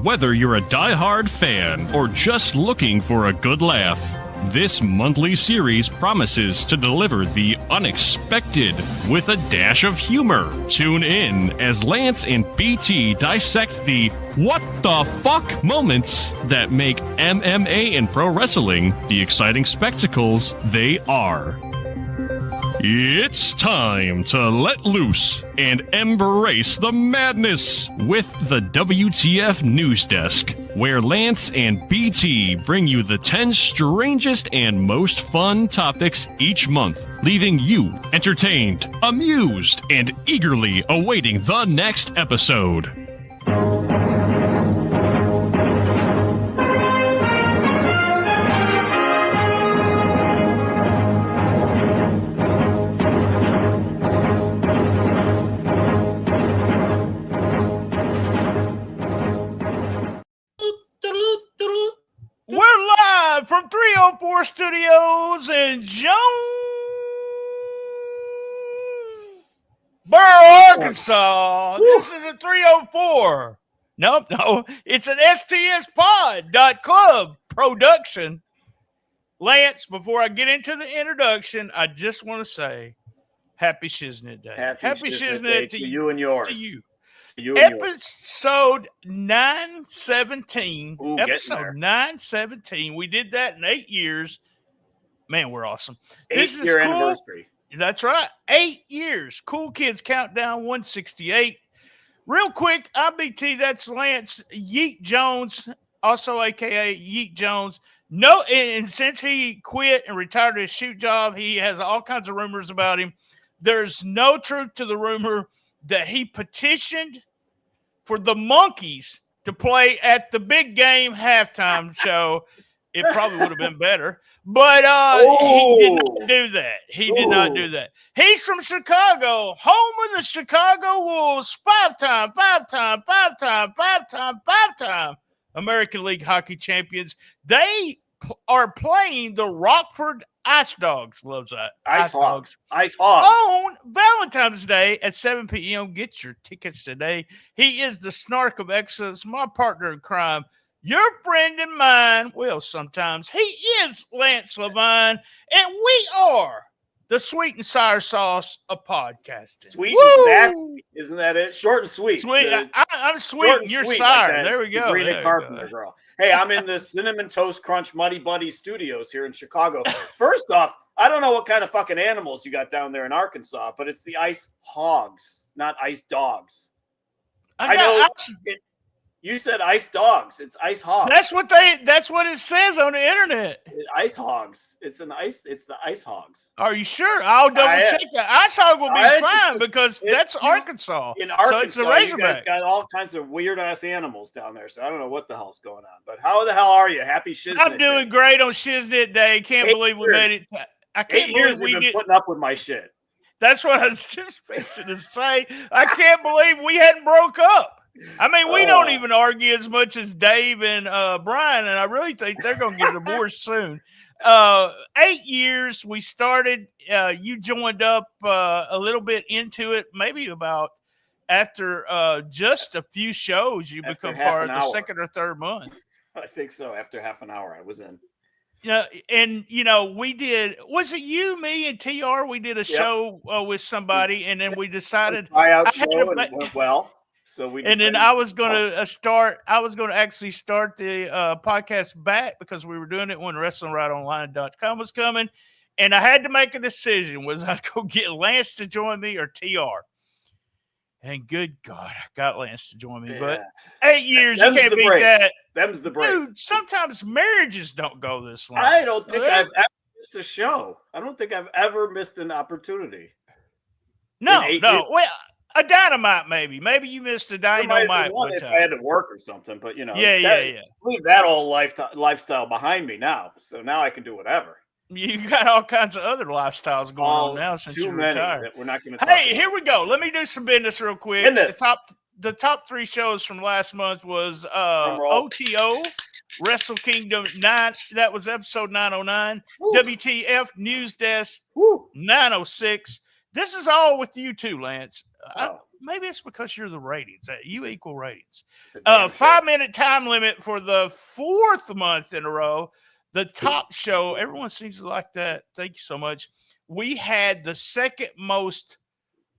Whether you're a diehard fan or just looking for a good laugh, this monthly series promises to deliver the unexpected with a dash of humor. Tune in as Lance and BT dissect the what the fuck moments that make MMA and pro wrestling the exciting spectacles they are. It's time to let loose and embrace the madness with the WTF News Desk, where Lance and BT bring you the 10 strangest and most fun topics each month, leaving you entertained, amused, and eagerly awaiting the next episode. We're live from 304 Studios in Jonesboro, Arkansas. This is a 304. No, it's an stspod.club production. Lance, before I get into the introduction, I just want to say Happy Shiznit Day. Happy Shiznit Day to you and yours. To you. You Episode 917. Ooh, Episode 917. We did that in 8 years. Man, we're awesome. This is your cool. anniversary. That's right. 8 years. Cool Kids Countdown 168. Real quick, IBT, that's Lance Yeet Jones, also AKA Yeet Jones. No, and since he quit and retired his shoot job, he has all kinds of rumors about him. There's no truth to the rumor that he petitioned for the Monkees to play at the big game halftime show. It probably would have been better, but he did not do that. He did not do that. He's from Chicago, home of the Chicago Wolves, five-time American League hockey champions. They are playing the Rockford Ice Dogs. Loves that. Ice Hogs. On Valentine's Day at 7 p.m. Get your tickets today. He is the Snark of Excellence, my partner in crime, your friend and mine. Well, sometimes he is Lance Levine, and we are the Sweet and Sour Sauce of podcasting. Sweet and sassy, isn't that it? Short and sweet. Sweet. I'm sweet and you're sour. Like there we go. Sabrina Carpenter girl. Hey, I'm in the Cinnamon Toast Crunch Muddy Buddy studios here in Chicago. First off, I don't know what kind of fucking animals you got down there in Arkansas, but it's the Ice Hogs, not Ice Dogs. I know. You said Ice Dogs. It's Ice Hogs. That's what it says on the internet. Ice Hogs. It's the Ice Hogs. Are you sure? I'll double check that. Ice Hog will be fine because that's Arkansas. In Arkansas, so it's the Razorbacks. You guys got all kinds of weird ass animals down there. So I don't know what the hell's going on. But how the hell are you? Happy Shiznit I'm doing great on Shiznit Day. Can't believe we made it. I can't believe we've been putting up with my shit. That's what I was just fixing to say. I can't believe we hadn't broke up. I mean, we don't even argue as much as Dave and Brian, and I really think they're going to get divorced soon. 8 years we started. You joined up a little bit into it, maybe about after just a few shows. You become part of the second or third month. I think so. After half an hour, I was in. Yeah, and we did. Was it you, me, and TR? We did a show with somebody, and then we decided tryout show, and it went well. So then I was going to actually start the podcast back because we were doing it when WrestlingRightOnline.com was coming. And I had to make a decision. Was I going to get Lance to join me or TR? And good God, I got Lance to join me. Yeah. But 8 years, you can't beat that. Them's the break. Dude, sometimes marriages don't go this long. I don't think I've ever missed a show. I don't think I've ever missed an opportunity. No. Well, a Dynamite, maybe. Maybe you missed a Dynamite. If I had to work or something, but yeah. Leave that old lifestyle behind me now. So now I can do whatever. You got all kinds of other lifestyles going on now since you're retired. We're not going to. Hey, here we go. Let me do some business real quick. The top 3 shows from last month was OTO, Wrestle Kingdom 9. That was episode 909. Woo. WTF News Desk 906. This is all with you too, Lance. maybe it's because you're the ratings. You equal ratings. The damn show. 5-minute time limit for the 4th month in a row. The top show. Everyone seems to like that. Thank you so much. We had the second most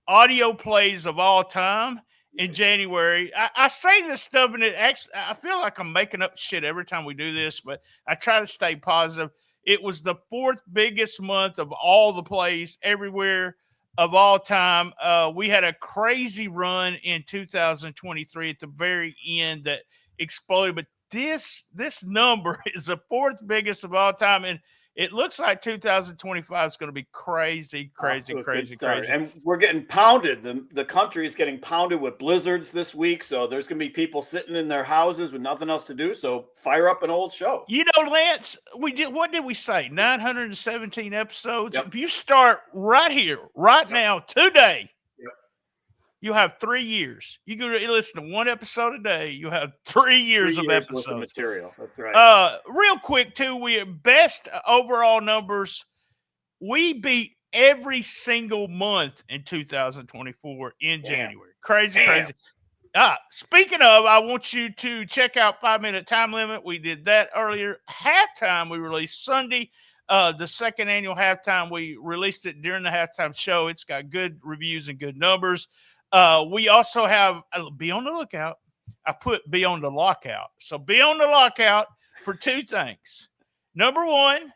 audio plays of all time in January. I say this stuff, and I feel like I'm making up shit every time we do this, but I try to stay positive. It was the 4th biggest month of all the plays everywhere of all time. We had a crazy run in 2023 at the very end that exploded, but this number is the 4th biggest of all time, and it looks like 2025 is going to be crazy. And we're getting pounded. The country is getting pounded with blizzards this week. So there's going to be people sitting in their houses with nothing else to do. So fire up an old show. You know, Lance, what did we say? 917 episodes. Yep. If you start right here, right now, today, Yep. you have 3 years. You can listen to one episode a day. You have 3 years of episodes. Worth of material. That's right. Real quick, too, we best overall numbers. We beat every single month in 2024 in January. Crazy. Speaking of, I want you to check out 5-minute time limit. We did that earlier. Halftime we released Sunday. The second annual halftime, we released it during the halftime show. It's got good reviews and good numbers. We also have be on the lookout. I put be on the lockout. So be on the lockout for 2 things. Number 1,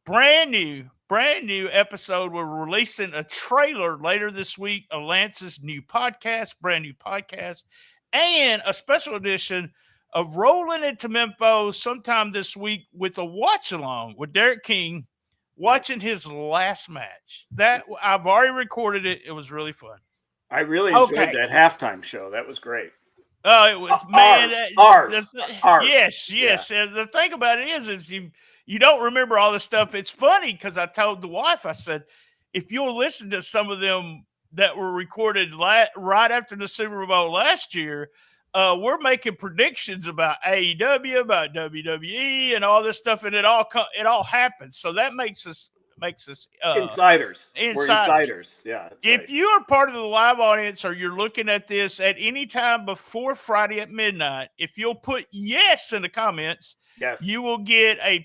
brand new episode. We're releasing a trailer later this week of Lance's new podcast, brand new podcast, and a special edition of Rolling into Memphis sometime this week with a watch along with Derek King watching his last match. That I've already recorded it. It was really fun. I really enjoyed that halftime show. That was great. Oh, it was man. Ours. Yes. Yeah. And the thing about it is you don't remember all this stuff. It's funny because I told the wife, I said, if you'll listen to some of them that were recorded right after the Super Bowl last year, we're making predictions about AEW, about WWE, and all this stuff, and it all happens. So that makes us insiders. We're insiders. Yeah. If you are part of the live audience or you're looking at this at any time before Friday at midnight, if you'll put yes in the comments, you will get a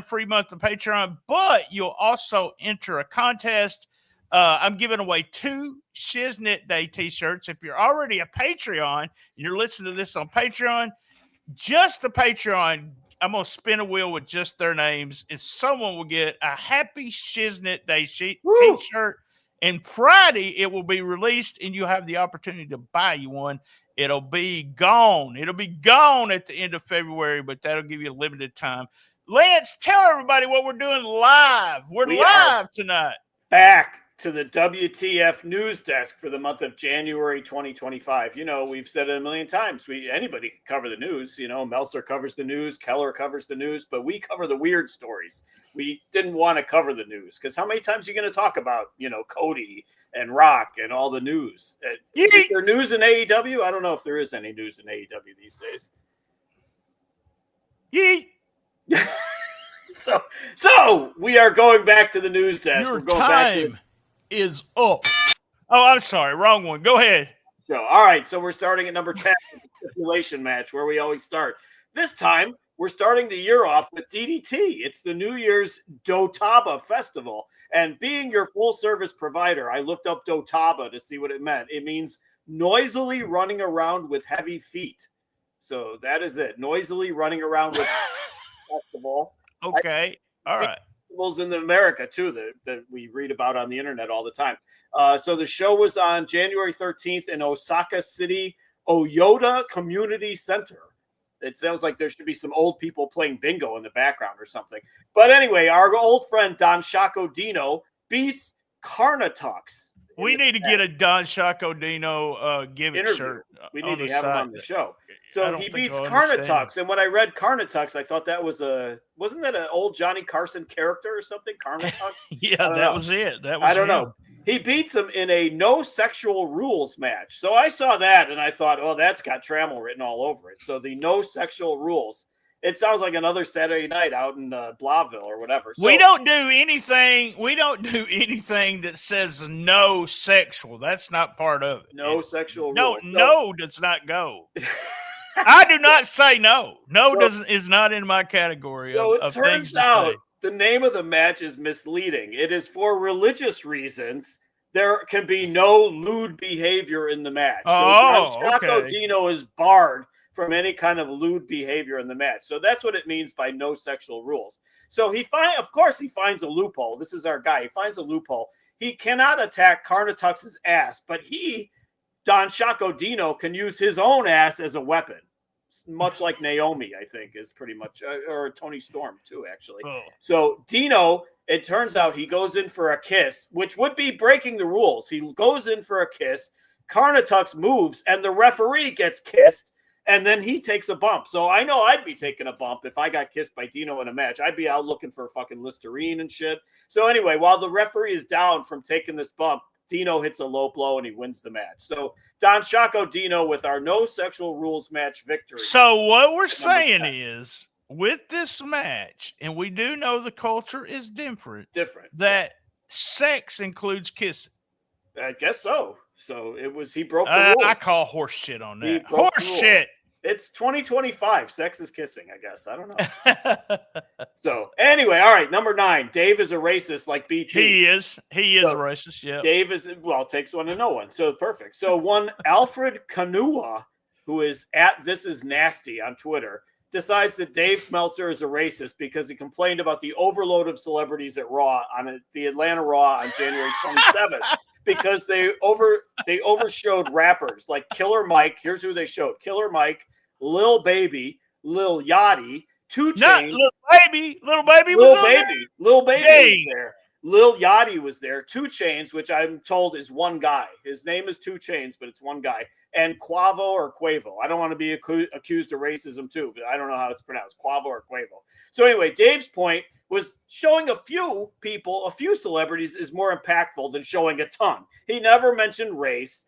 free month of Patreon, but you'll also enter a contest. I'm giving away 2 Shiznit Day t-shirts. If you're already a Patreon, you're listening to this on Patreon, just the Patreon, I'm going to spin a wheel with just their names, and someone will get a Happy Shiznit Day t-shirt. And Friday, it will be released, and you'll have the opportunity to buy you one. It'll be gone. It'll be gone at the end of February, but that'll give you a limited time. Lance, tell everybody what we're doing live. We live tonight. Back to the WTF news desk for the month of January 2025. You know, we've said it a million times. Anybody can cover the news. You know, Meltzer covers the news, Keller covers the news, but we cover the weird stories. We didn't want to cover the news because how many times are you going to talk about, Cody and Rock and all the news? Is there news in AEW? I don't know if there is any news in AEW these days. Yeet. So we are going back to the news desk. Your time is up. Oh, I'm sorry. Wrong one. Go ahead. All right. So we're starting at number 10, the stipulation match, where we always start. This time, we're starting the year off with DDT. It's the New Year's Dotaba Festival. And being your full-service provider, I looked up Dotaba to see what it meant. It means noisily running around with heavy feet. So that is it. Noisily running around with festival. Okay. All right. Festivals in America, too, that we read about on the internet all the time. So the show was on January 13th in Osaka City, Oyota Community Center. It sounds like there should be some old people playing bingo in the background or something. But anyway, our old friend Don Shaco Dino beats Carnatux. We need to get a Don Shaco Dino gimmick shirt. We need to have him on the show. So he beats Carnatux. And when I read Carnatux, I thought that wasn't that an old Johnny Carson character or something? Carnatux? Yeah, that was it. I don't know. He beats him in a no sexual rules match. So I saw that and I thought, oh, that's got Trammell written all over it. So the no sexual rules. It sounds like another Saturday night out in Blauville or whatever. So, we don't do anything. We don't do anything that says no sexual. That's not part of it. no sexual No, rules. no does not go. I do not say no. No So- is not in my category. So of it things turns to out say. the name of the match is misleading. It is for religious reasons. There can be no lewd behavior in the match. Oh, so Don Chaco okay. Dino is barred from any kind of lewd behavior in the match. So that's what it means by no sexual rules. So he finds a loophole. This is our guy. He finds a loophole. He cannot attack Carnatux's ass, but Don Chaco Dino, can use his own ass as a weapon. Much like Naomi, I think, is pretty much, or Tony Storm too, actually. Oh. So Dino, it turns out he goes in for a kiss, which would be breaking the rules. He goes in for a kiss. Carnatux moves, and the referee gets kissed, and then he takes a bump. So I know I'd be taking a bump if I got kissed by Dino in a match. I'd be out looking for fucking Listerine and shit. So anyway, while the referee is down from taking this bump, Dino hits a low blow and he wins the match. So Don Chaco Dino with our no sexual rules match victory. So what we're saying is, with this match, and we do know the culture is different, that sex includes kissing. I guess so. So he broke the rules. I call horse shit on that. Horse shit. It's 2025. Sex is kissing, I guess. I don't know. So anyway, all right. Number 9. Dave is a racist like BT. He is a racist. Yeah. Dave takes one to no one. So perfect. So one Alfred Kanua, who is at This Is Nasty on Twitter, decides that Dave Meltzer is a racist because he complained about the overload of celebrities at Raw on the Atlanta Raw on January 27th. Because they overshowed rappers like Killer Mike. Here's who they showed: Killer Mike, Lil Baby, Lil Yachty, 2 Chainz. Lil Baby was there. Lil Yachty was there. 2 Chainz, which I'm told is one guy. His name is 2 Chainz, but it's one guy. And Quavo. I don't want to be accused of racism too, but I don't know how it's pronounced. Quavo or Quavo. So anyway, Dave's point was showing a few celebrities is more impactful than showing a ton. He never mentioned race,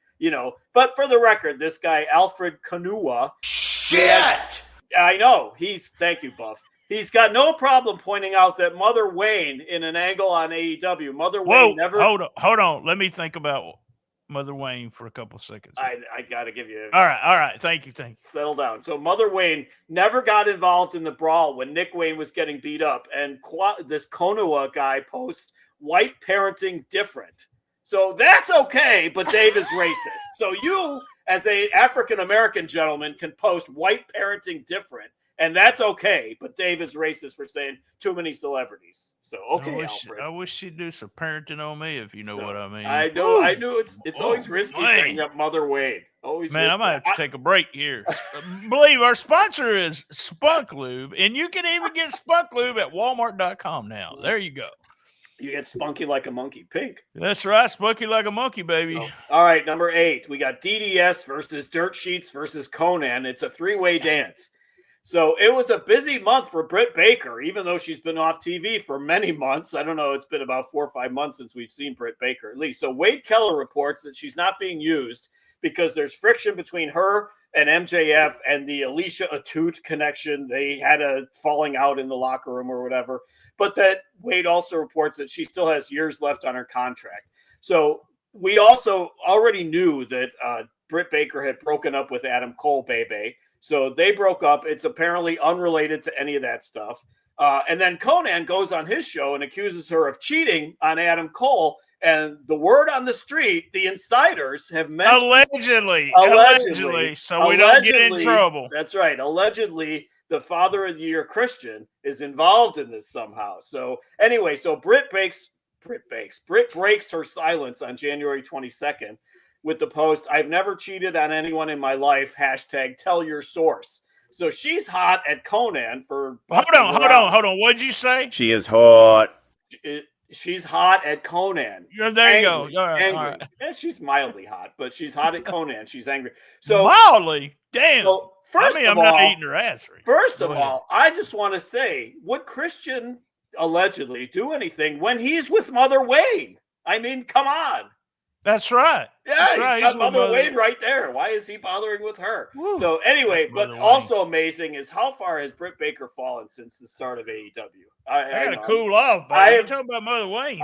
but for the record, this guy, Alfred Kanua. Shit! I know. Thank you, Buff. He's got no problem pointing out that Mother Wayne in an angle on AEW. Wayne never. Hold on. Let me think about Mother Wayne for a couple seconds. I got to give you. All right. Thank you. Settle down. So Mother Wayne never got involved in the brawl when Nick Wayne was getting beat up. And this Konoha guy posts white parenting different. So that's okay, but Dave is racist. So you, as a African-American gentleman, can post white parenting different. And that's okay, but Dave is racist for saying too many celebrities. So Alfred. I wish she'd do some parenting on me, if you know what I mean. I knew it's always risky bringing up Mother Wayne. Always. Man, I might have to take a break here. Believe our sponsor is Spunk Lube, and you can even get Spunk Lube at Walmart.com now. There you go. You get spunky like a monkey, pink. That's right, spunky like a monkey, baby. So, all right, number 8. We got DDS versus Dirt Sheets versus Conan. It's a 3-way dance. So it was a busy month for Britt Baker, even though she's been off TV for many months. I don't know. It's been about 4 or 5 months since we've seen Britt Baker, at least. So Wade Keller reports that she's not being used because there's friction between her and MJF and the Alicia Atut connection. They had a falling out in the locker room or whatever. But that Wade also reports that she still has years left on her contract. So we also already knew that Britt Baker had broken up with Adam Cole, baby. So they broke up. It's apparently unrelated to any of that stuff. And then Conan goes on his show and accuses her of cheating on Adam Cole. And the word on the street, the insiders have mentioned allegedly, so we don't get in trouble. That's right. Allegedly, the Father of the Year Christian is involved in this somehow. So anyway, so Britt breaks her silence on January 22nd. With the post, I've never cheated on anyone in my life. # tell your source. So she's hot at Conan for. Hold on. What'd you say? She is hot. She's hot at Conan. There you go. All right. Yeah, she's mildly hot, but she's hot at Conan. She's angry. So mildly? Damn. So I'm not eating her ass. First of all, I just want to say, would Christian allegedly do anything when he's with Mother Wayne? I mean, come on. That's right. Yeah, That's he's right. got with Mother Wayne right there. Why is he bothering with her? Woo. So anyway, but Mother Wayne. also amazing is how far has Britt Baker fallen since the start of AEW? I got to know. cool off, I baby. have- You talking about Mother Wayne?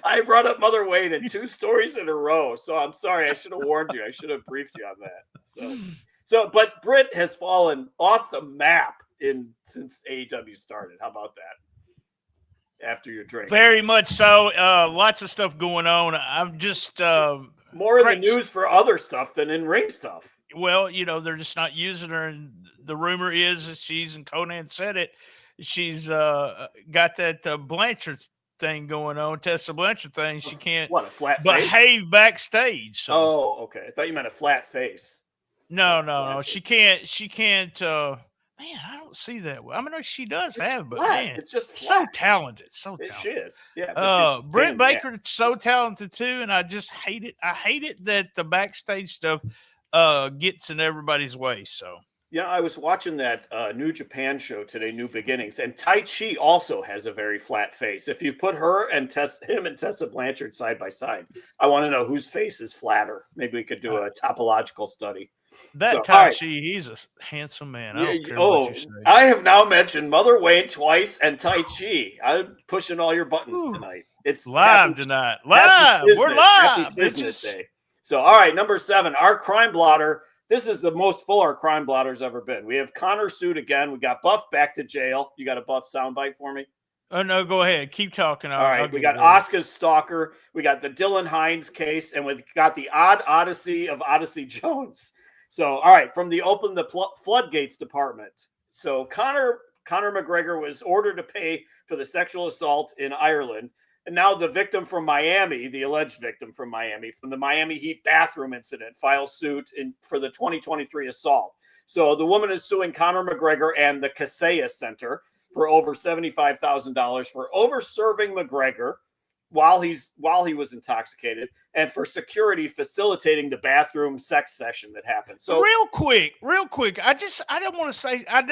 I brought up Mother Wayne in 2 stories in a row, so I'm sorry. I should have warned you. I should have briefed you on that. But Britt has fallen off the map since AEW started. How about that? After your drink, Very much so. Lots of stuff going on. I'm just more in the news for other stuff than in ring stuff. Well, they're just not using her, and the rumor is that and Conan said it. She's got that Blanchard thing going on, Tessa Blanchard thing. She can't a flat behave face? Backstage. So. Oh, okay. I thought you meant a flat face. No. She can't. Man, I don't see that. I mean, she does have, but flat. man, It's just flat. so talented. So talented. She is. Yeah. Britt Baker's so talented too, and I just hate it. I hate it that the backstage stuff gets in everybody's way. So. Yeah, I was watching that New Japan show today, New Beginnings, and Tai Chi also has a very flat face. If you put him and Tessa Blanchard side by side, I want to know whose face is flatter. Maybe we could do a topological study. Tai Chi, he's a handsome man. I don't care what you say. I have now mentioned Mother Wayne twice and Tai Chi. I'm pushing all your buttons tonight. It's live tonight. Live. We're live. Business day. So, all right, number 7, our crime blotter. This is the most full our crime blotter's ever been. We have Connor sued again. We got Buff back to jail. You got a Buff soundbite for me? Oh, no, go ahead. Keep talking. All right, we got Asuka's stalker. We got the Dylan Hines case, and we got the odd odyssey of Odyssey Jones. So, all right, from the Open the Floodgates department. So, Conor McGregor was ordered to pay for the sexual assault in Ireland. And now the victim from Miami, the alleged victim from Miami, from the Miami Heat bathroom incident, files suit for the 2023 assault. So the woman is suing Conor McGregor and the Kaseya Center for over $75,000 for over-serving McGregor while he was intoxicated, and for security facilitating the bathroom sex session that happened. So real quick, I don't want to say, I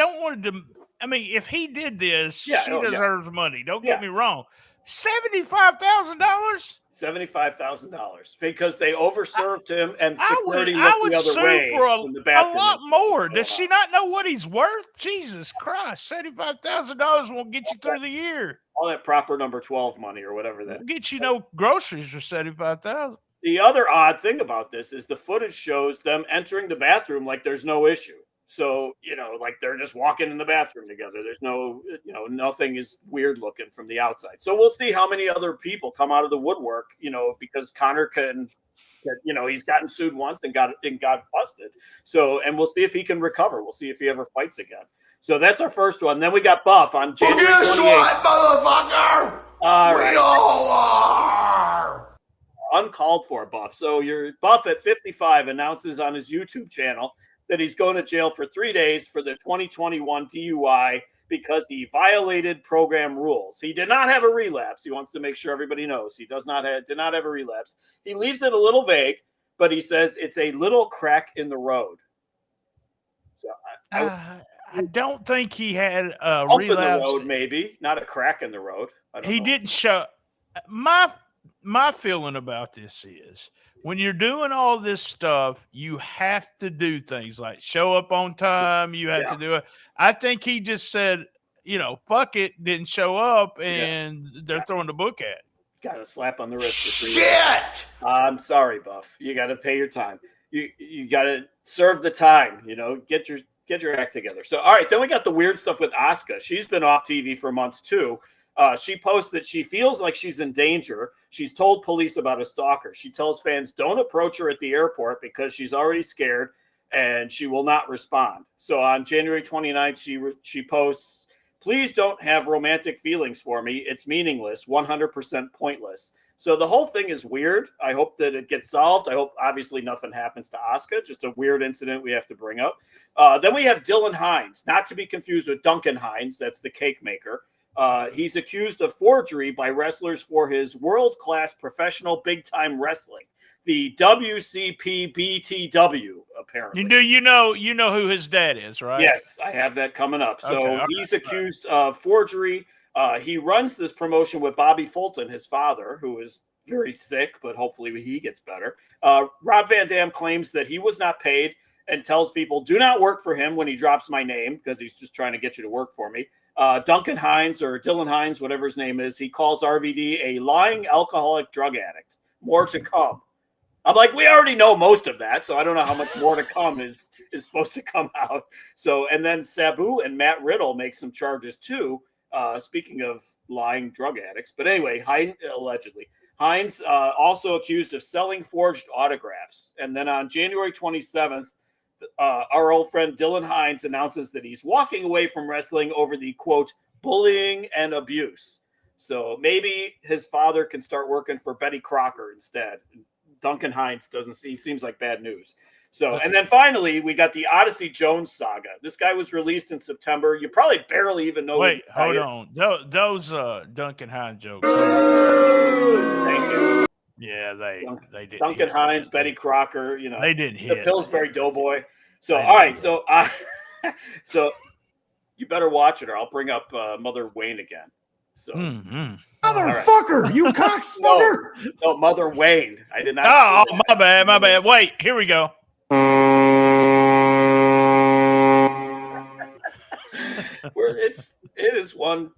mean, if he did this, she deserves money. Don't get me wrong. $75,000? $75,000 because they overserved him, and security looked the other way in the a bathroom. lot more. Does she not know what he's worth? Jesus Christ, $75,000 won't get you through the year. All that proper number 12 money or whatever that won't get you no groceries for $75,000. The other odd thing about this is the footage shows them entering the bathroom like there's no issue. So, like they're just walking in the bathroom together. There's no, nothing is weird looking from the outside. So we'll see how many other people come out of the woodwork, because Connor he's gotten sued once and got busted. So, and we'll see if he can recover. We'll see if he ever fights again. So that's our first one. Then we got Buff on January 28th. Guess what, motherfucker? We all are. Uncalled for Buff. So your Buff at 55 announces on his YouTube channel that he's going to jail for 3 days for the 2021 DUI because he violated program rules. He did not have a relapse. He wants to make sure everybody knows he did not have a relapse. He leaves it a little vague, but he says it's a little crack in the road. So I don't think he had a relapse. In the road, maybe not a crack in the road. He didn't show. My feeling about this is, when you're doing all this stuff, you have to do things like show up on time. You have to do it. I think he just said, fuck it, didn't show up, and they're throwing the book at it. Got a slap on the wrist. Shit! I'm sorry, Buff. You got to pay your time. You got to serve the time. Get your act together. So, all right, then we got the weird stuff with Asuka. She's been off TV for months too. She posts that she feels like she's in danger. She's told police about a stalker. She tells fans don't approach her at the airport because she's already scared and she will not respond. So on January 29th, she posts, "Please don't have romantic feelings for me. It's meaningless, 100% pointless." So the whole thing is weird. I hope that it gets solved. I hope obviously nothing happens to Asuka. Just a weird incident we have to bring up. Then we have Dylan Hines, not to be confused with Duncan Hines. That's the cake maker. He's accused of forgery by wrestlers for his world-class professional big-time wrestling, the WCPBTW, apparently. You know who his dad is, right? Yes, I have that coming up. So he's accused of forgery. He runs this promotion with Bobby Fulton, his father, who is very sick, but hopefully he gets better. Rob Van Dam claims that he was not paid and tells people, do not work for him when he drops my name, because he's just trying to get you to work for me. Duncan Hines, or Dylan Hines, whatever his name is, he calls RVD a lying alcoholic drug addict. More to come. I'm like, we already know most of that, so I don't know how much more to come is supposed to come out. So, and then Sabu and Matt Riddle make some charges too. Speaking of lying drug addicts, but anyway, allegedly. Hines also accused of selling forged autographs. And then on January 27th, our old friend Dylan Hines announces that he's walking away from wrestling over the, quote, bullying and abuse. So maybe his father can start working for Betty Crocker instead. Duncan Hines he seems like bad news. So, and then finally, we got the Odyssey Jones saga. This guy was released in September. You probably barely even know. Wait, hold on. Those Duncan Hines jokes. Thank you. Yeah, they did. Duncan Hines, Betty Crocker, they didn't hit the Pillsbury Doughboy. So, all right, so you better watch it, or I'll bring up Mother Wayne again. So, motherfucker, right. You cocksucker! No, Mother Wayne. I did not. Oh, my bad. Wait, here we go. It is one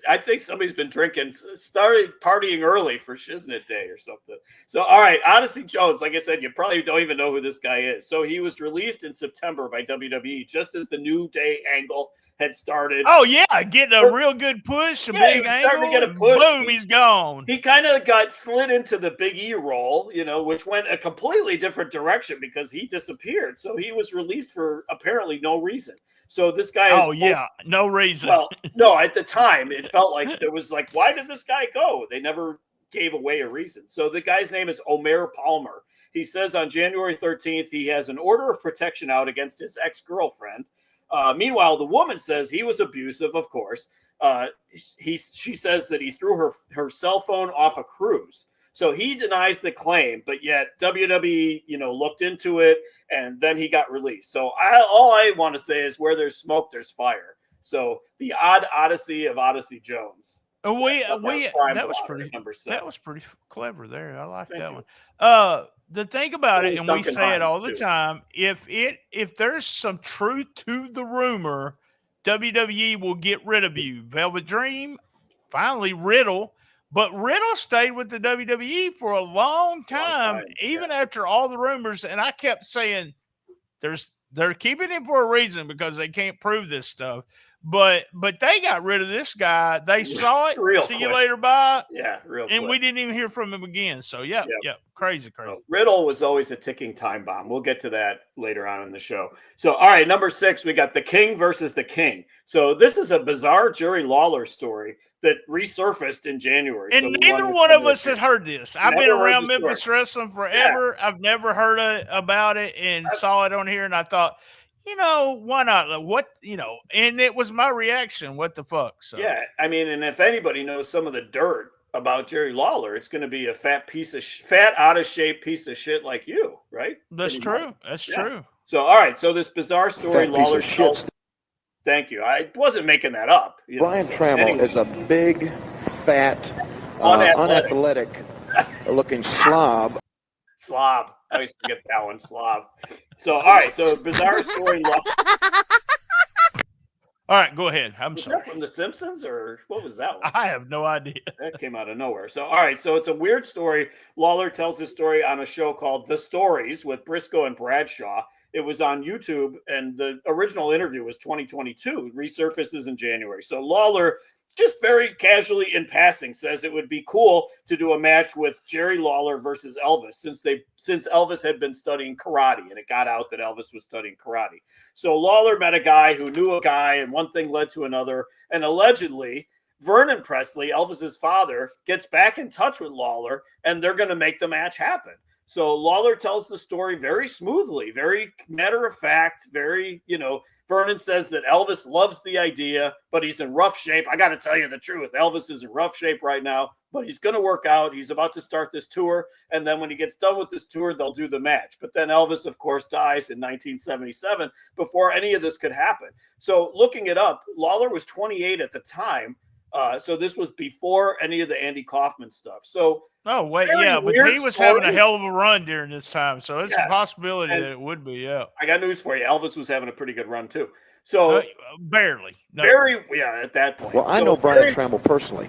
I think somebody's been started partying early for Shiznit Day or something. So, all right, Odyssey Jones, like I said, you probably don't even know who this guy is. So he was released in September by WWE just as the New Day angle had started. Oh yeah, getting a real good push, big angle, starting to get a push. Boom, he's gone. He kind of got slid into the Big E role, which went a completely different direction because he disappeared. So he was released for apparently no reason. So this guy is no reason. Well, no, at the time it felt like there was like, why did this guy go? They never gave away a reason. So the guy's name is Omer Palmer. He says on January 13th he has an order of protection out against his ex-girlfriend. Meanwhile, the woman says he was abusive, of course. She says that he threw her cell phone off a cruise. So he denies the claim, but yet WWE, looked into it, and then he got released. So all I want to say is where there's smoke, there's fire. So the odd Odyssey of Odyssey Jones. That was pretty clever there. I like that one. The thing about it, and we say it all the time, if there's some truth to the rumor, WWE will get rid of you. Velvet Dream, finally Riddle. But Riddle stayed with the WWE for a long time, even after all the rumors. And I kept saying, they're keeping him for a reason because they can't prove this stuff. But they got rid of this guy. They saw it. See you later, bye. Yeah, real quick. And we didn't even hear from him again. So, yeah, crazy. Riddle was always a ticking time bomb. We'll get to that later on in the show. So, all right, number 6, we got the King versus the King. So this is a bizarre Jerry Lawler story that resurfaced in January. And neither one of us has heard this. I've been around Memphis wrestling forever. Yeah. I've never heard about it and saw it on here, and I thought, why not? What, and it was my reaction. What the fuck? So. Yeah, I mean, and if anybody knows some of the dirt about Jerry Lawler, it's going to be a fat, out of shape piece of shit like you, right? That's true. That's true. So, all right. So this bizarre story, Lawler tells. Thank you. I wasn't making that up. Brian Trammell is a big, fat, unathletic looking slob. Slob. I always forget that one. Slob. So, all right. So, bizarre story. All right, go ahead. Was sorry. That from The Simpsons, or what was that one? I have no idea. That came out of nowhere. So, all right. So, it's a weird story. Lawler tells his story on a show called The Stories with Briscoe and Bradshaw. It was on YouTube, and the original interview was 2022. Resurfaces in January. So, Lawler, just very casually in passing, says it would be cool to do a match with Jerry Lawler versus Elvis since Elvis had been studying karate, and it got out that Elvis was studying karate. So Lawler met a guy who knew a guy, and one thing led to another. And allegedly, Vernon Presley, Elvis's father, gets back in touch with Lawler, and they're going to make the match happen. So Lawler tells the story very smoothly, very matter of fact, very, Vernon says that Elvis loves the idea, but he's in rough shape. I got to tell you the truth. Elvis is in rough shape right now, but he's going to work out. He's about to start this tour. And then when he gets done with this tour, they'll do the match. But then Elvis, of course, dies in 1977 before any of this could happen. So looking it up, Lawler was 28 at the time. So this was before any of the Andy Kaufman stuff. So Oh wait, Very yeah, but weird he was having a story. hell of a run during this time, so it's a Yeah, possibility and that it would be. Yeah, I got news for you. Elvis was having a pretty good run too. So barely. No. at that point. Well, I So know Brian Trammell personally.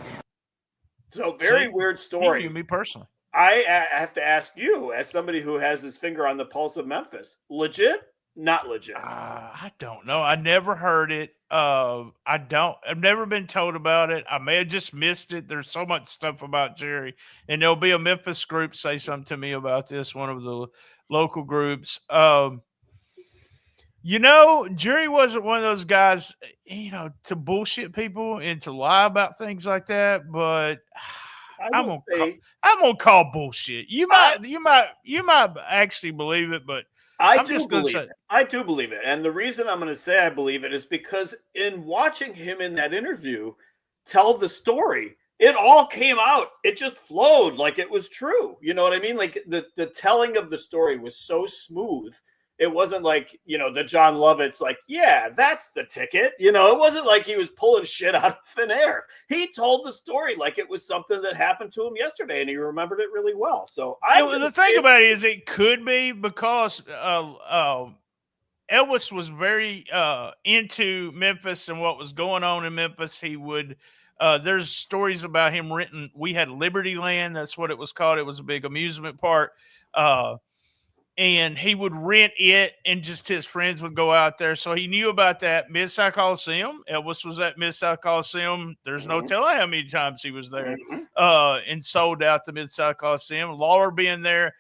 So very See, weird He story. knew me personally. I have to ask you, as somebody who has his finger on the pulse of Memphis, legit, not legit. I don't know. I never heard it. I don't. I've never been told about it. I may have just missed it. There's so much stuff about Jerry, and there'll be a Memphis group say something to me about this. One of the local groups. Jerry wasn't one of those guys, to bullshit people and to lie about things like that. But I'm gonna call bullshit. You might actually believe it, but I'm just gonna say I do believe it. And the reason I'm going to say I believe it is because in watching him in that interview tell the story, it all came out. It just flowed like it was true. You know what I mean? Like the telling of the story was so smooth. It wasn't like, the John Lovett's like, yeah, that's the ticket. It wasn't like he was pulling shit out of thin air. He told the story like it was something that happened to him yesterday, and he remembered it really well. So the thing about it is it could be because Elvis was very into Memphis and what was going on in Memphis. He would there's stories about him renting. We had Liberty Land. That's what it was called. It was a big amusement park. And he would rent it, and just his friends would go out there. So he knew about that. Mid-South Coliseum. Elvis was at Mid-South Coliseum. There's no telling how many times he was there and sold out the Mid-South Coliseum. Lawler being there,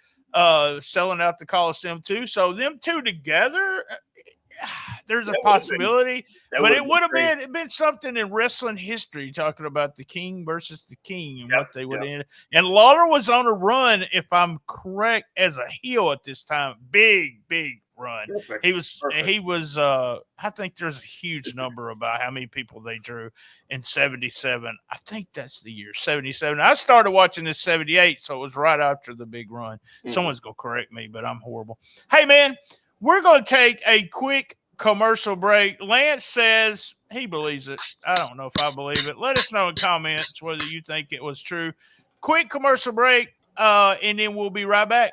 selling out the Coliseum too. So them two together, there's a possibility. But it would have been something in wrestling history, talking about the King versus the King and what they would end. And Lawler was on a run, if I'm correct, as a heel at this time. Big run. Perfect. He was I think there's a huge number about how many people they drew in 77. I think that's the year 77. I started watching this 78, so it was right after the big run. Someone's gonna correct me, but I'm horrible. Hey man, we're gonna take a quick commercial break. Lance says he believes it. I don't know if I believe it. Let us know in comments whether you think it was true. Quick commercial break, and then we'll be right back.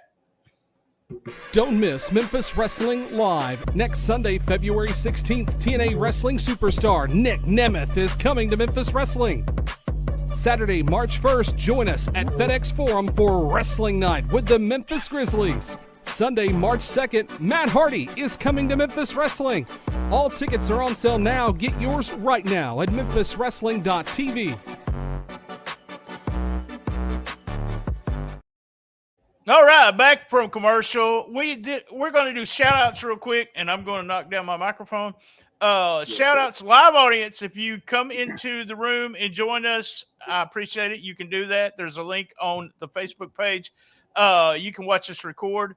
Don't miss Memphis Wrestling Live. Next Sunday, February 16th, TNA Wrestling superstar Nick Nemeth is coming to Memphis Wrestling. Saturday, March 1st, join us at FedEx Forum for Wrestling Night with the Memphis Grizzlies. Sunday, March 2nd, Matt Hardy is coming to Memphis Wrestling. All tickets are on sale now. Get yours right now at memphiswrestling.tv. All right, back from commercial. We're going to do shout-outs real quick, and I'm going to knock down my microphone. Shout-outs, live audience. If you come into the room and join us, I appreciate it. You can do that. There's a link on the Facebook page. You can watch us record.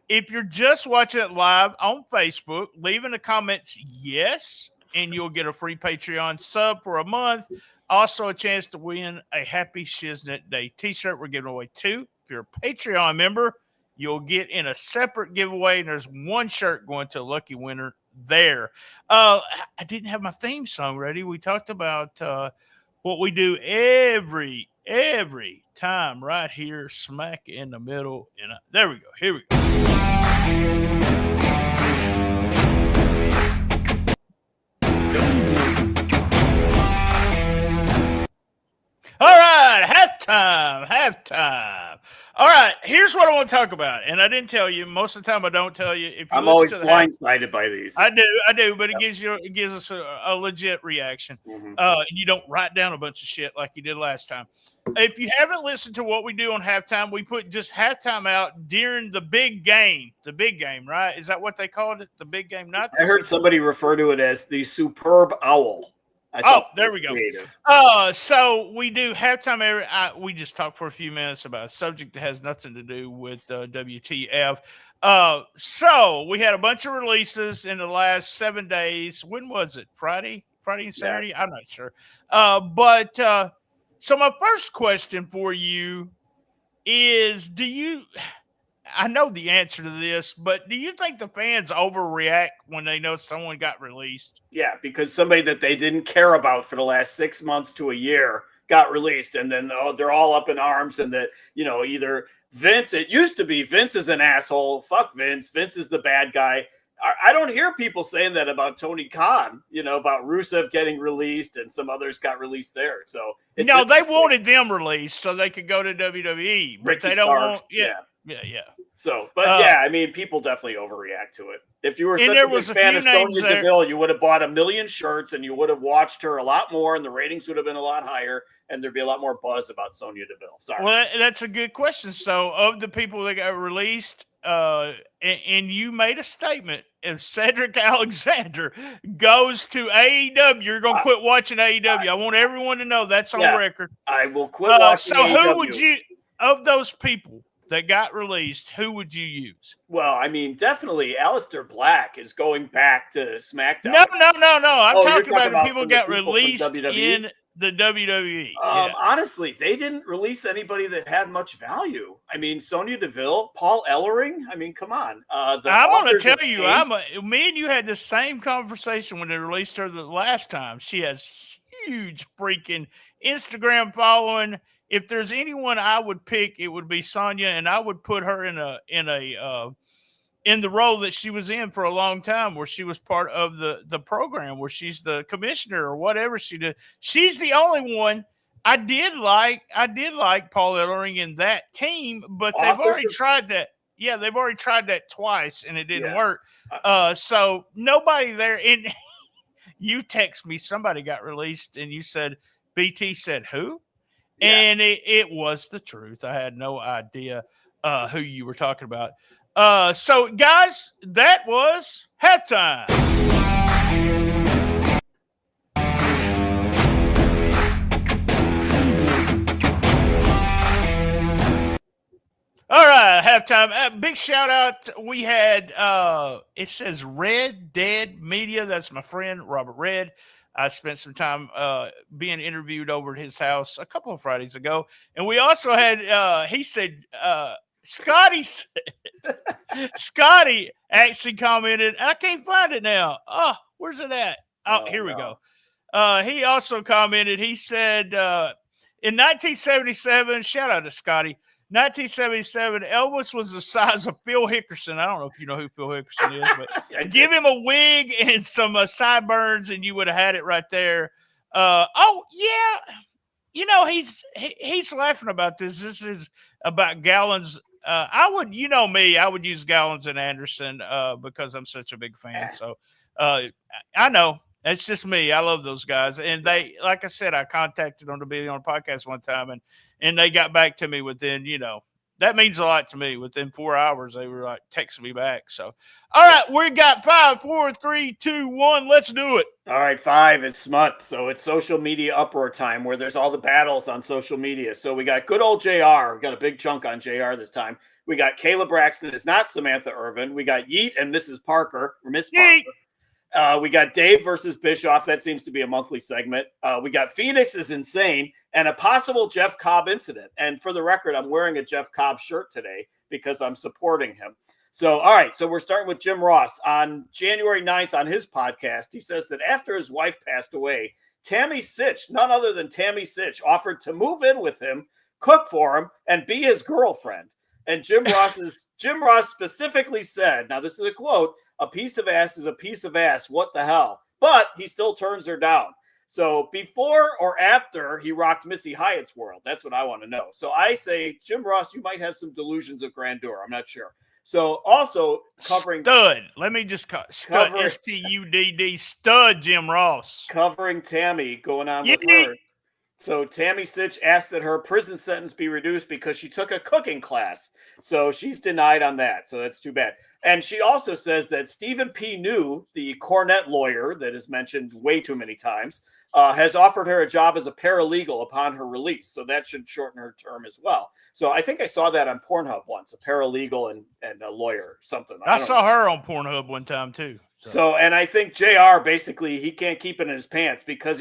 If you're just watching it live on Facebook, leave in the comments yes, and you'll get a free Patreon sub for a month. Also, a chance to win a Happy Shiznit Day t-shirt. We're giving away 2. If you're a Patreon member, you'll get in a separate giveaway, and there's 1 shirt going to a lucky winner there. I didn't have my theme song ready. We talked about what we do every time right here, smack in the middle. And there we go. Here we go. All right, halftime. All right, here's what I want to talk about, and I didn't tell you. Most of the time, I don't tell you. If you I'm always blindsided by these. I do, but it gives us a legit reaction. And you don't write down a bunch of shit like you did last time. If you haven't listened to what we do on halftime, we put just halftime out during the big game. The big game, right? Is that what they called it? The big game? I heard somebody refer to it as the superb owl. There we go. Creative. So we do halftime. We just talk for a few minutes about a subject that has nothing to do with WTF. So we had a bunch of releases in the last 7 days. When was it? Friday and Saturday? Yeah. I'm not sure. So my first question for you is, I know the answer to this, but do you think the fans overreact when they know someone got released? Yeah, because somebody that they didn't care about for the last 6 months to a year got released, and then they're all up in arms, and that either Vince. It used to be Vince is an asshole. Fuck Vince. Vince is the bad guy. I don't hear people saying that about Tony Khan, about Rusev getting released and some others got released there. So they wanted them released so they could go to WWE, but Ricky they don't Starks, want. Yeah. So, but people definitely overreact to it. If you were such a big fan of Sonya Deville, you would have bought 1 million shirts and you would have watched her a lot more, and the ratings would have been a lot higher, and there'd be a lot more buzz about Sonya Deville. Sorry. Well, that's a good question. So, of the people that got released, and you made a statement, if Cedric Alexander goes to AEW, you're going to quit watching AEW. I want everyone to know that's on record. I will quit watching AEW. So, who would you, of those people that got released, who would you use? Well, I mean, definitely Aleister Black is going back to SmackDown. No. I'm talking about the people got released in the WWE. Honestly, they didn't release anybody that had much value. I mean, Sonya Deville, Paul Ellering. I mean, come on. I'm going to tell you, me and you had the same conversation when they released her the last time. She has huge freaking Instagram following. If there's anyone I would pick, it would be Sonya, and I would put her in the role that she was in for a long time, where she was part of the program, where she's the commissioner or whatever she did. She's the only one I did like Paul Ellering in that team, but they've already tried that. Yeah, they've already tried that twice, and it didn't work. So nobody there. And you text me, somebody got released, and you said, BT said who? Yeah. And it was the truth. I had no idea who you were talking about. So, guys, that was halftime. All right, halftime. Big shout out. We had, it says Red Dead Media. That's my friend, Robert Red. I spent some time being interviewed over at his house a couple of Fridays ago. And we also had, he said, Scotty actually commented, I can't find it now. Oh, where's it at? Oh, here we go. He also commented, he said, in 1977, shout out to Scotty, 1977, Elvis was the size of Phil Hickerson. I don't know if you know who Phil Hickerson is, but give him a wig and some sideburns, and you would have had it right there. He's laughing about this. This is about Gallons. I would use Gallons and Anderson because I'm such a big fan. So I know. That's just me. I love those guys. And they, like I said, I contacted them to be on a podcast one time, and they got back to me within, that means a lot to me. Within 4 hours, they were like texting me back. So, all right, we got 5, 4, 3, 2, 1. Let's do it. All right, 5 is smut. So it's social media uproar time, where there's all the battles on social media. So we got good old JR. We got a big chunk on JR this time. We got Kayla Braxton. It's not Samantha Irvin. We got Yeet and Mrs. Parker, or Miss Parker. We got Dave versus Bischoff. That seems to be a monthly segment. We got Phoenix is insane, and a possible Jeff Cobb incident. And for the record, I'm wearing a Jeff Cobb shirt today because I'm supporting him. So, all right. So we're starting with Jim Ross. On January 9th on his podcast, he says that after his wife passed away, Tammy Sitch, none other than Tammy Sitch, offered to move in with him, cook for him, and be his girlfriend. And Jim Ross specifically said, now this is a quote, "A piece of ass is a piece of ass. What the hell?" But he still turns her down. So before or after he rocked Missy Hyatt's world, that's what I want to know. So I say, Jim Ross, you might have some delusions of grandeur. I'm not sure. So also covering stud. Let me just stud. STUDD stud. Jim Ross covering Tammy, going on with her. So Tammy Sitch asked that her prison sentence be reduced because she took a cooking class. So she's denied on that. So that's too bad. And she also says that Stephen P. New, the Cornette lawyer that is mentioned way too many times, has offered her a job as a paralegal upon her release. So that should shorten her term as well. So I think I saw that on Pornhub once, a paralegal and a lawyer, something. I saw her on Pornhub one time too. So and I think JR basically, he can't keep it in his pants because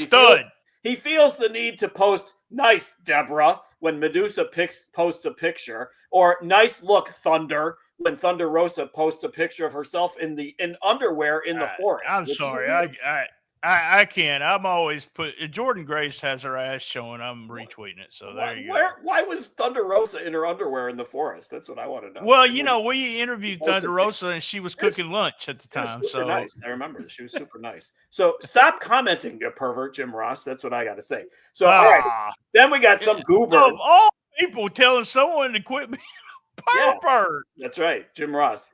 he feels the need to post "nice, Deborah" when Medusa posts a picture, or "nice look, Thunder" when Thunder Rosa posts a picture of herself in underwear in the forest. I'm sorry. I can. I'm always Jordan Grace has her ass showing. I'm retweeting it. So there you go. Why was Thunder Rosa in her underwear in the forest? That's what I want to know. Well, we interviewed Thunder Rosa and she was cooking lunch at the time. Super nice. I remember she was super nice. So stop commenting, you pervert, Jim Ross. That's what I got to say. So all right, then we got some goober. Of all people telling someone to quit being a pervert. Yeah, that's right, Jim Ross.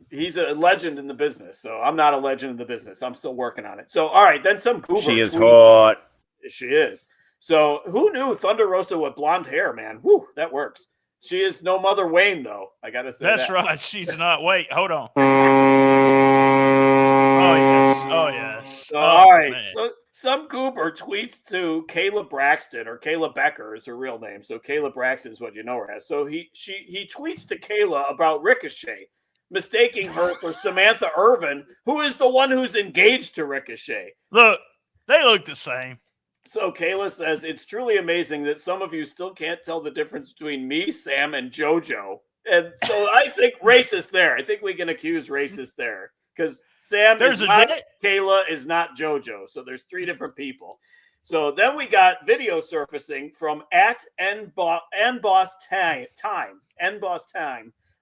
He's a legend in the business. So I'm not a legend in the business. I'm still working on it. So all right, then some goober. She is hot. She is. So who knew Thunder Rosa with blonde hair, man? Whew, that works. She is no Mother Wayne, though. I got to say that's that. right. She's not. Wait, hold on. Oh, yes. All right. Man. So some goober tweets to Kayla Braxton, or Kayla Becker is her real name. So Kayla Braxton is what you know her as. So he tweets to Kayla about Ricochet, mistaking her for Samantha Irvin, who is the one who's engaged to Ricochet. Look, they look the same. So Kayla says, it's truly amazing that some of you still can't tell the difference between me, Sam, and JoJo. And so I think racist there. I think we can accuse racist there. Because Sam is not Kayla, is not JoJo. So there's three different people. So then we got video surfacing from at NBoss Time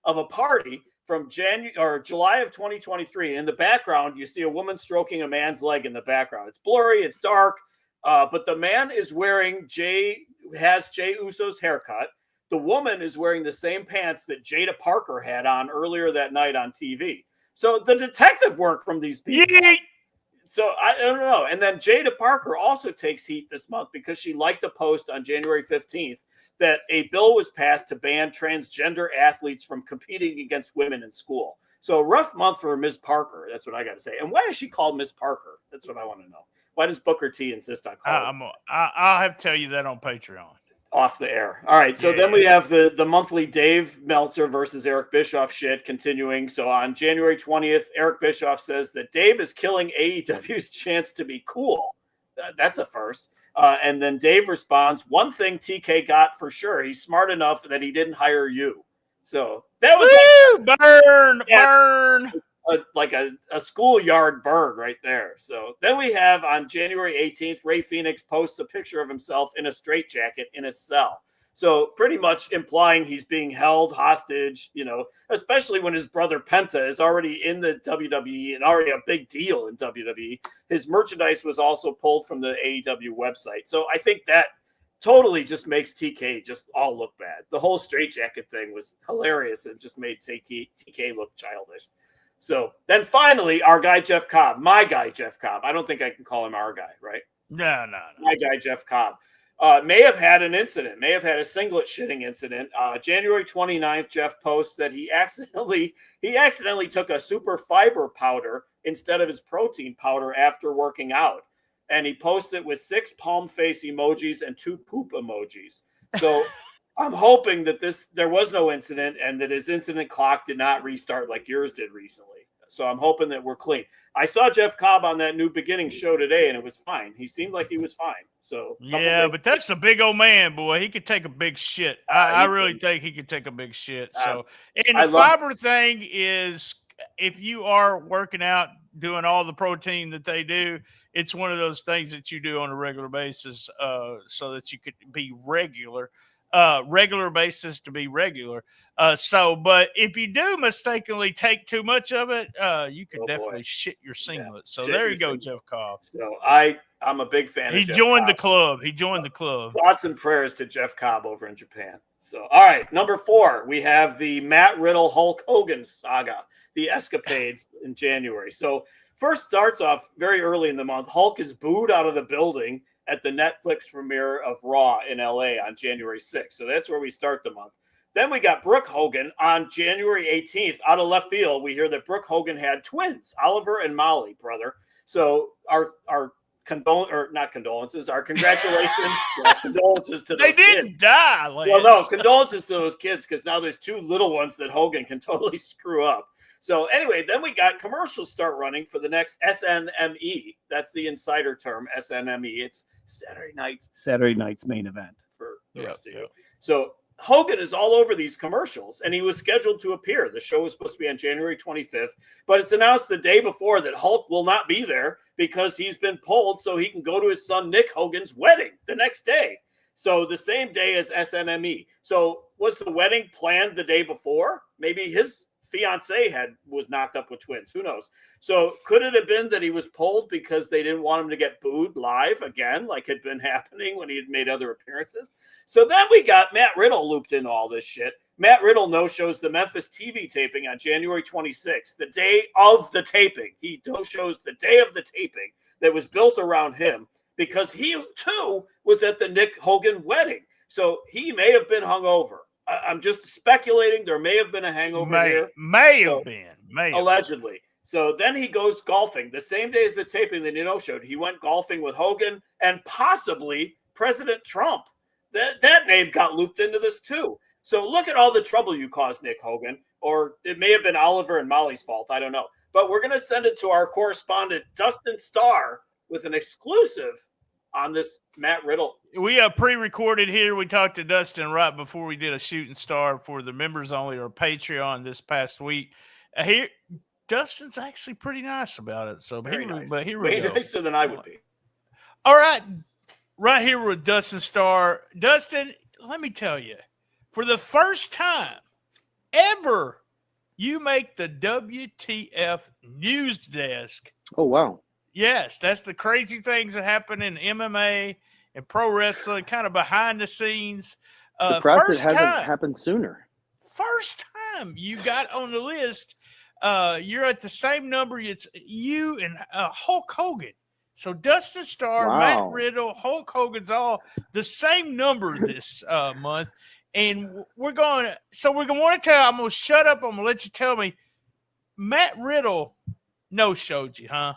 of a party from July of 2023. In the background, you see a woman stroking a man's leg in the background. It's blurry, it's dark. But the man is wearing Jay Uso's haircut. The woman is wearing the same pants that Jada Parker had on earlier that night on TV. So the detective work from these people. Yeet. So I don't know. And then Jada Parker also takes heat this month because she liked a post on January 15th that a bill was passed to ban transgender athletes from competing against women in school. So a rough month for Ms. Parker. That's what I got to say. And why is she called Miss Parker? That's what I want to know. Why does Booker T insist on calling her? I'll have to tell you that on Patreon. Off the air. All right. So then we have the monthly Dave Meltzer versus Eric Bischoff shit continuing. So on January 20th, Eric Bischoff says that Dave is killing AEW's chance to be cool. That's a first. And then Dave responds, one thing TK got for sure. He's smart enough that he didn't hire you. So that was burn. Like a schoolyard burn right there. So then we have on January 18th, Ray Phoenix posts a picture of himself in a straitjacket in a cell. So pretty much implying he's being held hostage, especially when his brother Penta is already in the WWE and already a big deal in WWE. His merchandise was also pulled from the AEW website. So I think that totally just makes TK just all look bad. The whole straitjacket thing was hilarious and just made TK look childish. So then finally, our guy, Jeff Cobb, my guy, Jeff Cobb. I don't think I can call him our guy, right? No. My guy, Jeff Cobb, may have had an incident, may have had a singlet shitting incident. January 29th, Jeff posts that he accidentally took a super fiber powder instead of his protein powder after working out. And he posts it with 6 palm face emojis and 2 poop emojis. So I'm hoping that there was no incident and that his incident clock did not restart like yours did recently. So I'm hoping that we're clean. I saw Jeff Cobb on that New Beginning show today, and it was fine. He seemed like he was fine. So yeah, but that's a big old man, boy. He could take a big shit. I really think he could take a big shit. So, and the fiber thing is, if you are working out, doing all the protein that they do, it's one of those things that you do on a regular basis, so that you could be regular basis to be regular. But if you do mistakenly take too much of it, you could definitely shit your singlet. Yeah. So there you go, Jeff Cobb. So I'm a big fan of Jeff joined Cobb. the club. He joined the club. Thoughts and prayers to Jeff Cobb over in Japan. So, all right, number 4, we have the Matt Riddle Hulk Hogan saga, the escapades in January. So first starts off very early in the month. Hulk is booed out of the building at the Netflix premiere of Raw in LA on January 6th. So that's where we start the month. Then we got Brooke Hogan on January 18th. Out of left field, we hear that Brooke Hogan had twins, Oliver and Molly, brother. So our congratulations. Condolences to those kids. They didn't die, Lance. Well, no, condolences to those kids, because now there's 2 little ones that Hogan can totally screw up. So anyway, then we got commercials start running for the next SNME. That's the insider term, SNME. It's Saturday night's main event for the rest of you. So Hogan is all over these commercials, and he was scheduled to appear. The show was supposed to be on January 25th, but it's announced the day before that Hulk will not be there because he's been pulled so he can go to his son Nick Hogan's wedding the next day. So the same day as SNME. So was the wedding planned the day before? Maybe his fiance was knocked up with twins. Who knows? So could it have been that he was pulled because they didn't want him to get booed live again, like had been happening when he had made other appearances? So then we got Matt Riddle looped into all this shit. Matt Riddle no-shows the Memphis TV taping on January 26th, the day of the taping. He no-shows the day of the taping that was built around him because he, too, was at the Nick Hogan wedding. So he may have been hungover. I'm just speculating. There may have been a hangover here. May have been. Allegedly. So then he goes golfing. The same day as the taping that no-showed, he went golfing with Hogan and possibly President Trump. That name got looped into this too. So look at all the trouble you caused, Nick Hogan. Or it may have been Oliver and Molly's fault. I don't know. But we're going to send it to our correspondent, Dustin Starr, with an exclusive on this Matt Riddle. We have pre-recorded here. We talked to Dustin right before we did a shooting star for the members only or Patreon this past week. Here, Dustin's actually pretty nice about it. So Very nice. But here we go. Nicer than I would be. All right. Right here with Dustin Starr. Dustin, let me tell you, for the first time ever, you make the WTF news desk. Oh, wow. Yes, that's the crazy things that happen in MMA and pro wrestling, kind of behind the scenes. Surprised it hasn't happened sooner. First time you got on the list. You're at the same number. It's you and Hulk Hogan. So Dustin Starr, Wow. Matt Riddle, Hulk Hogan's all the same number this month. And we're going to – so we're going to want to tell – I'm going to shut up. I'm going to let you tell me. Matt Riddle no-showed you, huh?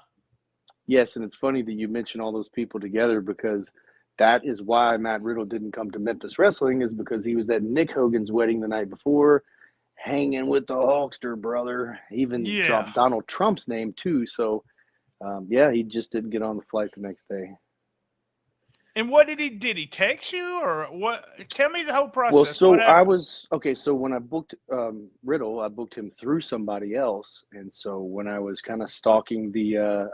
Yes, and it's funny that you mention all those people together because that is why Matt Riddle didn't come to Memphis Wrestling is because he was at Nick Hogan's wedding the night before, hanging with the Hulkster brother. Even dropped Donald Trump's name too. So, he just didn't get on the flight the next day. And what did he text you or what? Tell me the whole process. Well, so so when I booked Riddle, I booked him through somebody else. And so when I was kind of stalking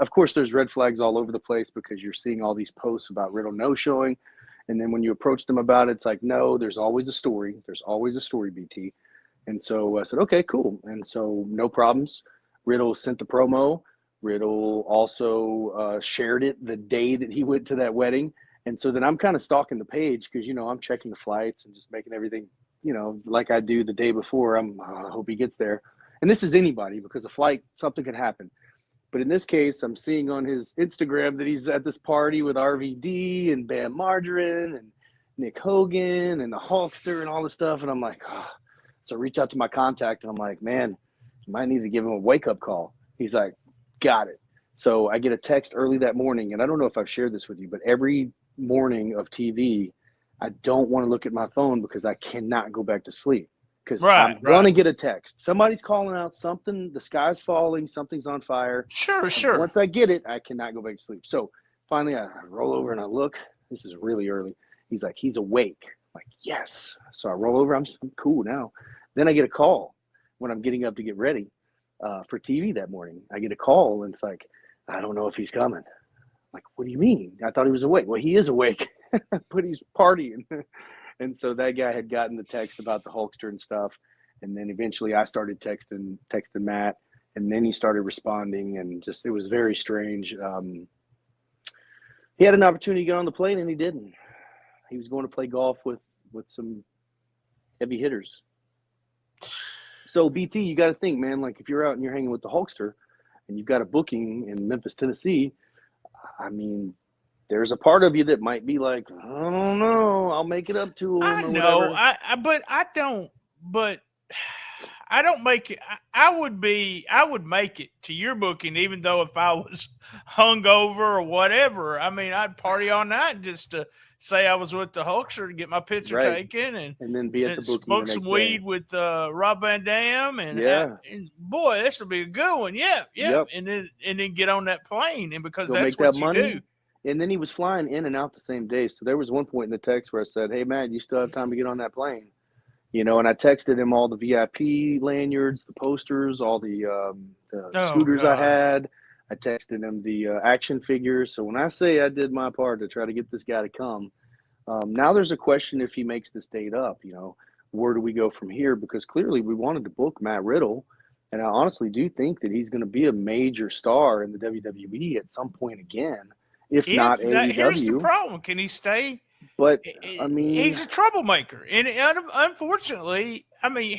of course, there's red flags all over the place because you're seeing all these posts about Riddle no-showing. And then when you approach them about it, it's like, no, there's always a story. There's always a story, BT. And so I said, okay, cool. And so no problems. Riddle sent the promo. Riddle also shared it the day that he went to that wedding. And so then I'm kind of stalking the page because, I'm checking the flights and just making everything, like I do the day before. I hope he gets there. And this is anybody because a flight, something could happen. But in this case, I'm seeing on his Instagram that he's at this party with RVD and Bam Margarine and Nick Hogan and the Hulkster and all this stuff. And I'm like, So I reach out to my contact and I'm like, man, you might need to give him a wake-up call. He's like, got it. So I get a text early that morning, and I don't know if I've shared this with you, but every morning of TV, I don't want to look at my phone because I cannot go back to sleep because I'm going to get a text. Somebody's calling out something. The sky's falling. Something's on fire. Sure. Once I get it, I cannot go back to sleep. So finally, I roll over and I look. This is really early. He's like, he's awake. I'm like, yes. So I roll over. I'm cool now. Then I get a call when I'm getting up to get ready for TV that morning. I get a call, and it's like, I don't know if he's coming. Like, what do you mean? I thought he was awake. Well, he is awake, but he's partying. And so that guy had gotten the text about the Hulkster and stuff. And then eventually I started texting Matt, and then he started responding, and just, it was very strange. He had an opportunity to get on the plane and he didn't. He was going to play golf with some heavy hitters. So BT, you got to think, man, like if you're out and you're hanging with the Hulkster and you've got a booking in Memphis, Tennessee, I mean, there's a part of you that might be like, I don't know, I'll make it up to him. I or know, whatever. I don't make it. I would make it to your booking, even though if I was hungover or whatever. I mean, I'd party all night just to say I was with the Hulkster to get my picture taken and then be at the booking, smoke some weed with Rob Van Dam and boy, this will be a good one. Yeah. Yep. And then get on that plane, and because Go that's make what that you money. do. And then he was flying in and out the same day. So there was one point in the text where I said, hey, man, you still have time to get on that plane. You know, and I texted him all the VIP lanyards, the posters, all the scooters I had. I texted him the action figures. So when I say I did my part to try to get this guy to come, now there's a question if he makes this date up, you know, where do we go from here? Because clearly we wanted to book Matt Riddle. And I honestly do think that he's going to be a major star in the WWE at some point again, if not AEW. Here's the problem. Can he stay? But I mean, he's a troublemaker, and unfortunately, I mean,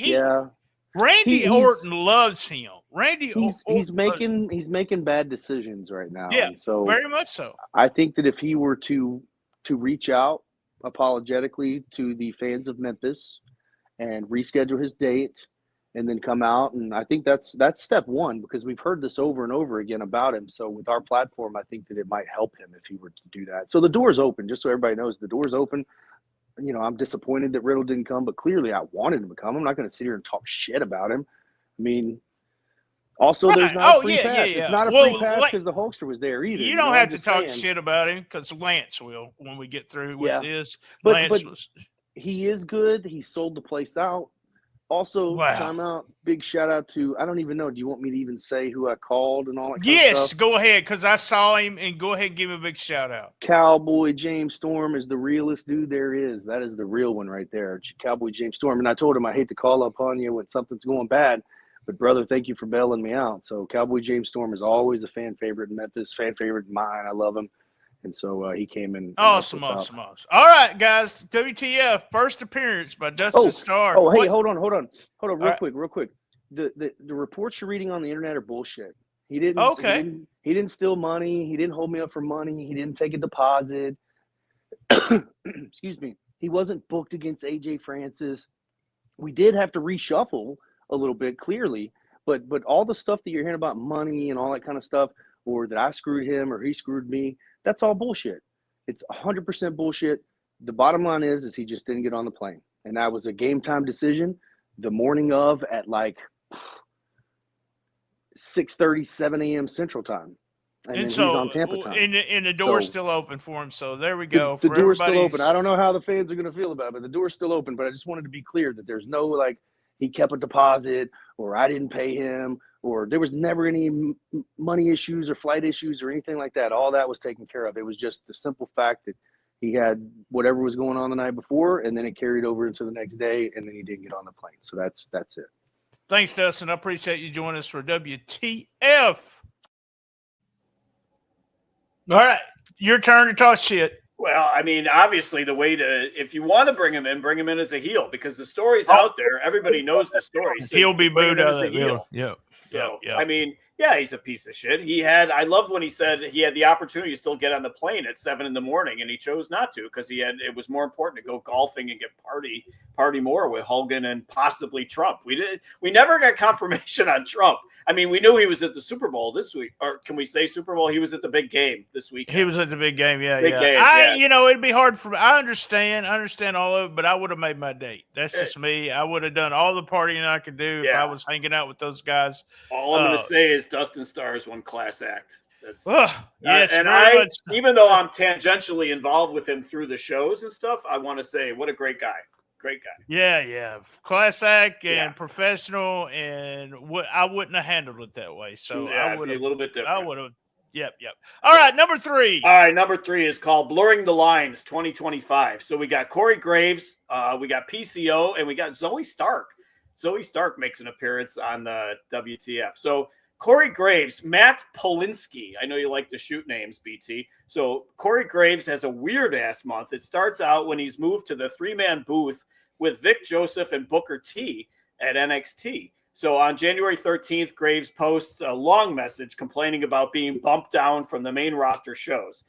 Randy he's, Orton loves him. He's making bad decisions right now. Yeah, and so very much so. I think that if he were to reach out apologetically to the fans of Memphis and reschedule his date, and then come out, and I think that's step one, because we've heard this over and over again about him. So with our platform, I think that it might help him if he were to do that. So the door's open, just so everybody knows the door's open. You know, I'm disappointed that Riddle didn't come, but clearly I wanted him to come. I'm not going to sit here and talk shit about him. I mean, also there's not a free pass. Yeah. It's not a free pass because the Hulkster was there either. You don't have to talk shit about him because Lance will when we get through with this. But he is good. He sold the place out. Also, time out, big shout out to, I don't even know, do you want me to even say who I called and all that kind of stuff? Yes, go ahead, because I saw him, and go ahead and give him a big shout out. Cowboy James Storm is the realest dude there is. That is the real one right there, Cowboy James Storm. And I told him I hate to call upon you when something's going bad, but brother, thank you for bailing me out. So Cowboy James Storm is always a fan favorite in Memphis, fan favorite in mine. I love him. And so he came in. Awesome. All right, guys. WTF, first appearance by Dustin Starr. Oh, hey, hold on, real quick. The reports you're reading on the internet are bullshit. He didn't steal money. He didn't hold me up for money. He didn't take a deposit. Excuse me. He wasn't booked against AJ Francis. We did have to reshuffle a little bit, clearly, but all the stuff that you're hearing about money and all that kind of stuff, or that I screwed him or he screwed me, that's all bullshit. It's 100% bullshit. The bottom line is he just didn't get on the plane. And that was a game time decision the morning of at like 6:30, 7 a.m. Central Time. And so he's on Tampa time. And the door's still open for him. So there we go. The door's still open. I don't know how the fans are going to feel about it, but the door's still open. But I just wanted to be clear that there's no, like, he kept a deposit or I didn't pay him, or there was never any money issues or flight issues or anything like that. All that was taken care of. It was just the simple fact that he had whatever was going on the night before, and then it carried over into the next day, and then he didn't get on the plane. So that's it. Thanks, Dustin. I appreciate you joining us for WTF. All right, your turn to talk shit. Well, I mean, obviously the way to, if you want to bring him in as a heel, because the story's out there. Everybody knows the story. So he'll be booed out as a heel. Yeah. So, I mean, yeah, he's a piece of shit. I love when he said he had the opportunity to still get on the plane at 7 a.m, and he chose not to because it was more important to go golfing and get party more with Hogan and possibly Trump. We never got confirmation on Trump. I mean, we knew he was at the Super Bowl this week, or can we say Super Bowl? He was at the big game this week. He was at the big game, yeah. Game, you know, it'd be hard for me. I understand all of it, but I would have made my date. That's just me. I would have done all the partying I could do if I was hanging out with those guys. All I'm going to say is Dustin Starr is one class act. That's yes, and even though I'm tangentially involved with him through the shows and stuff, I want to say what a great guy. Great guy. Yeah. Class act and professional, and I wouldn't have handled it that way. So I would have a little bit different. I would have. Yep. All right, number 3. All right, number 3 is called Blurring the Lines 2025. So we got Corey Graves, we got PCO, and we got Zoe Stark. Zoe Stark makes an appearance on the WTF. So Corey Graves, Matt Polinsky. I know you like to shoot names, BT. So Corey Graves has a weird-ass month. It starts out when he's moved to the 3-man booth with Vic Joseph and Booker T at NXT. So on January 13th, Graves posts a long message complaining about being bumped down from the main roster shows.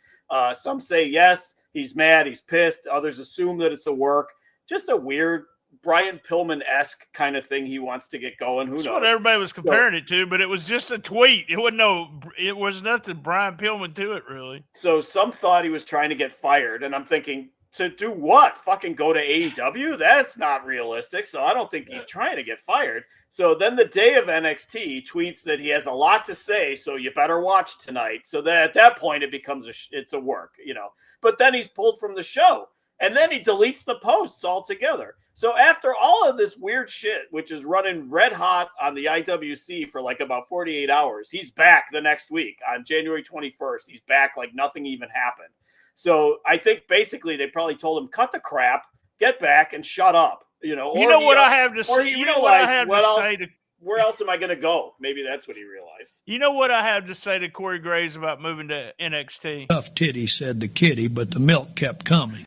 Some say yes, he's mad, he's pissed. Others assume that it's a work. Just a weird Brian Pillman-esque kind of thing he wants to get going. Who knows? That's what everybody was comparing it to, but it was just a tweet. It was nothing Brian Pillman to it, really. So some thought he was trying to get fired, and I'm thinking, to do what? Fucking go to AEW? That's not realistic. So I don't think he's trying to get fired. So then the day of NXT, he tweets that he has a lot to say, so you better watch tonight. So that at that point it becomes it's a work, you know. But then he's pulled from the show. And then he deletes the posts altogether. So after all of this weird shit, which is running red hot on the IWC for like about 48 hours, he's back the next week on January 21st. He's back like nothing even happened. So I think basically they probably told him, cut the crap, get back and shut up. You know what I have to say? You know what I have to say to where else am I going to go? Maybe that's what he realized. You know what I have to say to Corey Graves about moving to NXT? Tough titty, said the kitty, but the milk kept coming.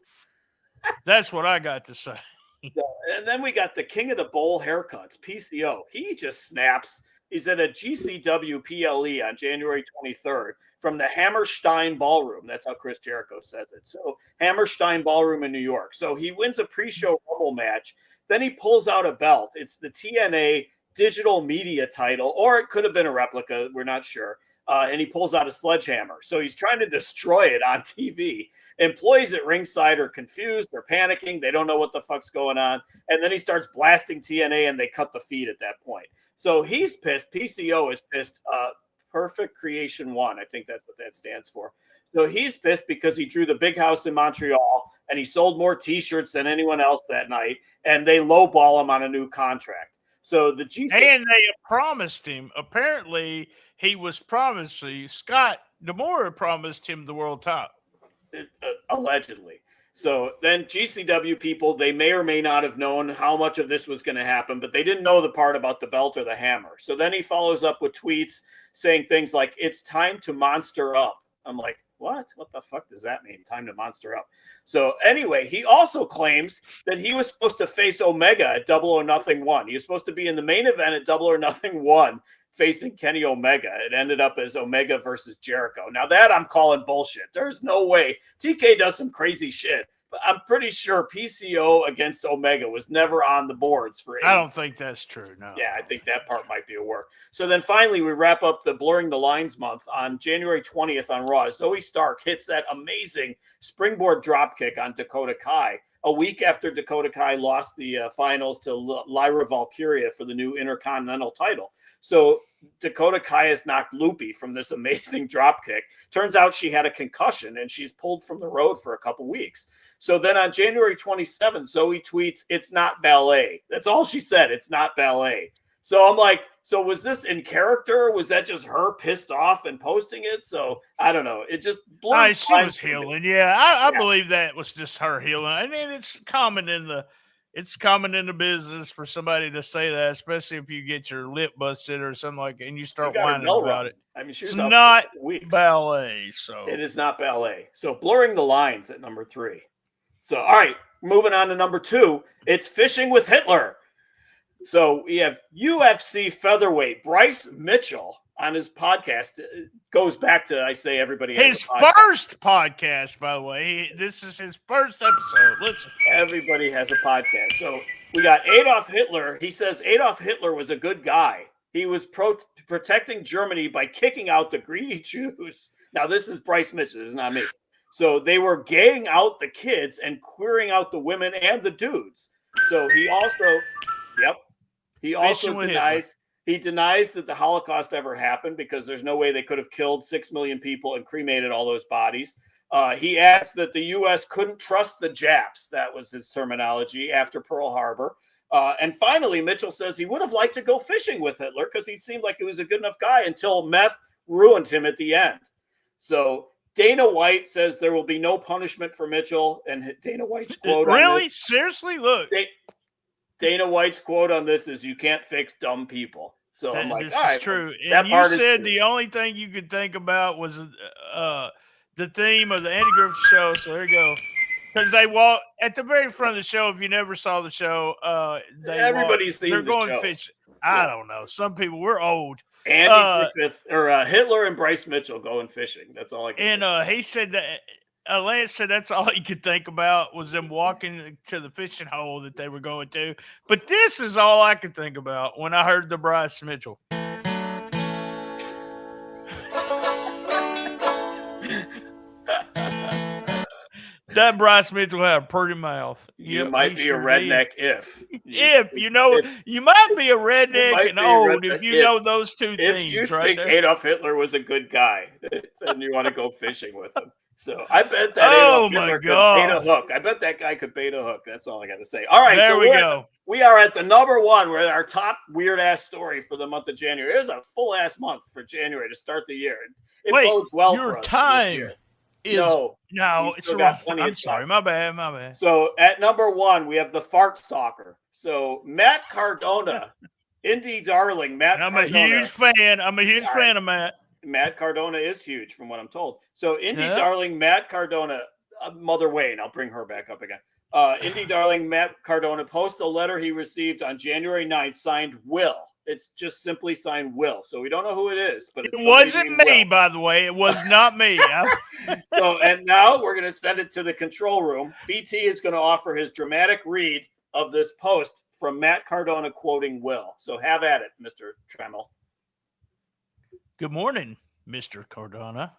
That's what I got to say. So, and then we got the king of the bowl haircuts, PCO. He just snaps. He's at a GCW PLE on January 23rd from the Hammerstein Ballroom. That's how Chris Jericho says it. So Hammerstein Ballroom in New York. So he wins a pre-show Rumble match. Then he pulls out a belt. It's the TNA digital media title, or it could have been a replica. We're not sure. And he pulls out a sledgehammer. So he's trying to destroy it on TV. Employees at ringside are confused. They're panicking. They don't know what the fuck's going on. And then he starts blasting TNA and they cut the feed at that point. So he's pissed. PCO is pissed. Perfect Creation 1. I think that's what that stands for. So he's pissed because he drew the big house in Montreal and he sold more T-shirts than anyone else that night. And they lowball him on a new contract. So the GC and they promised him. Apparently, he was promised. Scott D'Amore promised him the world top. Allegedly. So then GCW people, they may or may not have known how much of this was going to happen, but they didn't know the part about the belt or the hammer. So then he follows up with tweets saying things like, "It's time to monster up." I'm like, what? What the fuck does that mean? Time to monster up. So anyway, he also claims that he was supposed to face Omega at Double or Nothing 1. He was supposed to be in the main event at Double or Nothing 1 facing Kenny Omega. It ended up as Omega versus Jericho. Now that I'm calling bullshit. There's no way. TK does some crazy shit, but I'm pretty sure PCO against Omega was never on the boards for I don't think that's true. No. Yeah, I think that part might be a work. So then finally we wrap up the Blurring the Lines month on January 20th on Raw. Zoe Stark hits that amazing springboard dropkick on Dakota Kai a week after Dakota Kai lost the finals to Lyra Valkyria for the new Intercontinental title. So Dakota Kai is knocked loopy from this amazing dropkick. Turns out she had a concussion and she's pulled from the road for a couple weeks. So then on January 27th, Zoe tweets, "It's not ballet." That's all she said. It's not ballet. So I'm like, so was this in character? Was that just her pissed off and posting it? So I don't know. It just blew. She was healing. Yeah, I believe that was just her healing. I mean, it's common in the business for somebody to say that, especially if you get your lip busted or something like that, and you start whining about it. I mean, it's not ballet. So it is not ballet. So Blurring the Lines at number 3. So, all right, moving on to number 2. It's Fishing with Hitler. So we have UFC featherweight Bryce Mitchell on his podcast. It goes back to, I say, everybody has his first podcast, by the way. This is his first episode. Listen, everybody has a podcast. So we got Adolf Hitler. He says Adolf Hitler was a good guy. He was protecting Germany by kicking out the greedy Jews. Now, this is Bryce Mitchell. This is not me. So they were gaying out the kids and queering out the women and the dudes. So he also, denies that the Holocaust ever happened because there's no way they could have killed 6 million people and cremated all those bodies. He adds that the U.S. couldn't trust the Japs. That was his terminology after Pearl Harbor. And finally, Mitchell says he would have liked to go fishing with Hitler because he seemed like he was a good enough guy until meth ruined him at the end. So Dana White says there will be no punishment for Mitchell. And Dana White's quote on this, seriously, look. Dana White's quote on this is, "You can't fix dumb people." So I'm like, this all is right, true. That and part you said is the only thing you could think about was the theme of the Andy Griffith show. So there you go. Because they walk at the very front of the show. If you never saw the show, everybody's seen they're the going show. fishing. I don't know. Some people, we're old. Andy Griffith or Hitler and Bryce Mitchell going fishing. That's all I can. And he said that Lance said that's all he could think about was them walking to the fishing hole that they were going to. But this is all I could think about when I heard the Bryce Mitchell. That Bryce Mitchell had a pretty mouth. You might be a redneck you might be a redneck and old if you know those two things. If you right think there. Adolf Hitler was a good guy, then you want to go fishing with him. So I bet that Oh Adolf my Hitler could bait a God. hook. I bet that guy could bait a hook. That's all I got to say. All right, There so we go. we are at the number one. We're at our top weird ass story for the month of January. It was a full ass month for January to start the year. It Wait, bodes well your for us for this time year. is No, it's still wrong. got plenty I'm of sorry, time. my bad. So at number one, we have the fart stalker. So Matt Cardona, indie darling Matt And I'm Cardona. a huge fan. I'm a huge fan of Matt. Matt Cardona is huge, from what I'm told. So indie Yeah. darling Matt Cardona, Mother Wayne, I'll bring her back up again. Indie darling Matt Cardona posts a letter he received on January 9th signed Will. It's just simply signed Will. So we don't know who it is, but It it's wasn't me, Will. by the way. It was not me. So, and now we're going to send it to the control room. BT is going to offer his dramatic read of this post from Matt Cardona quoting Will. So have at it, Mr. Tremmel. Good morning, Mr. Cardona.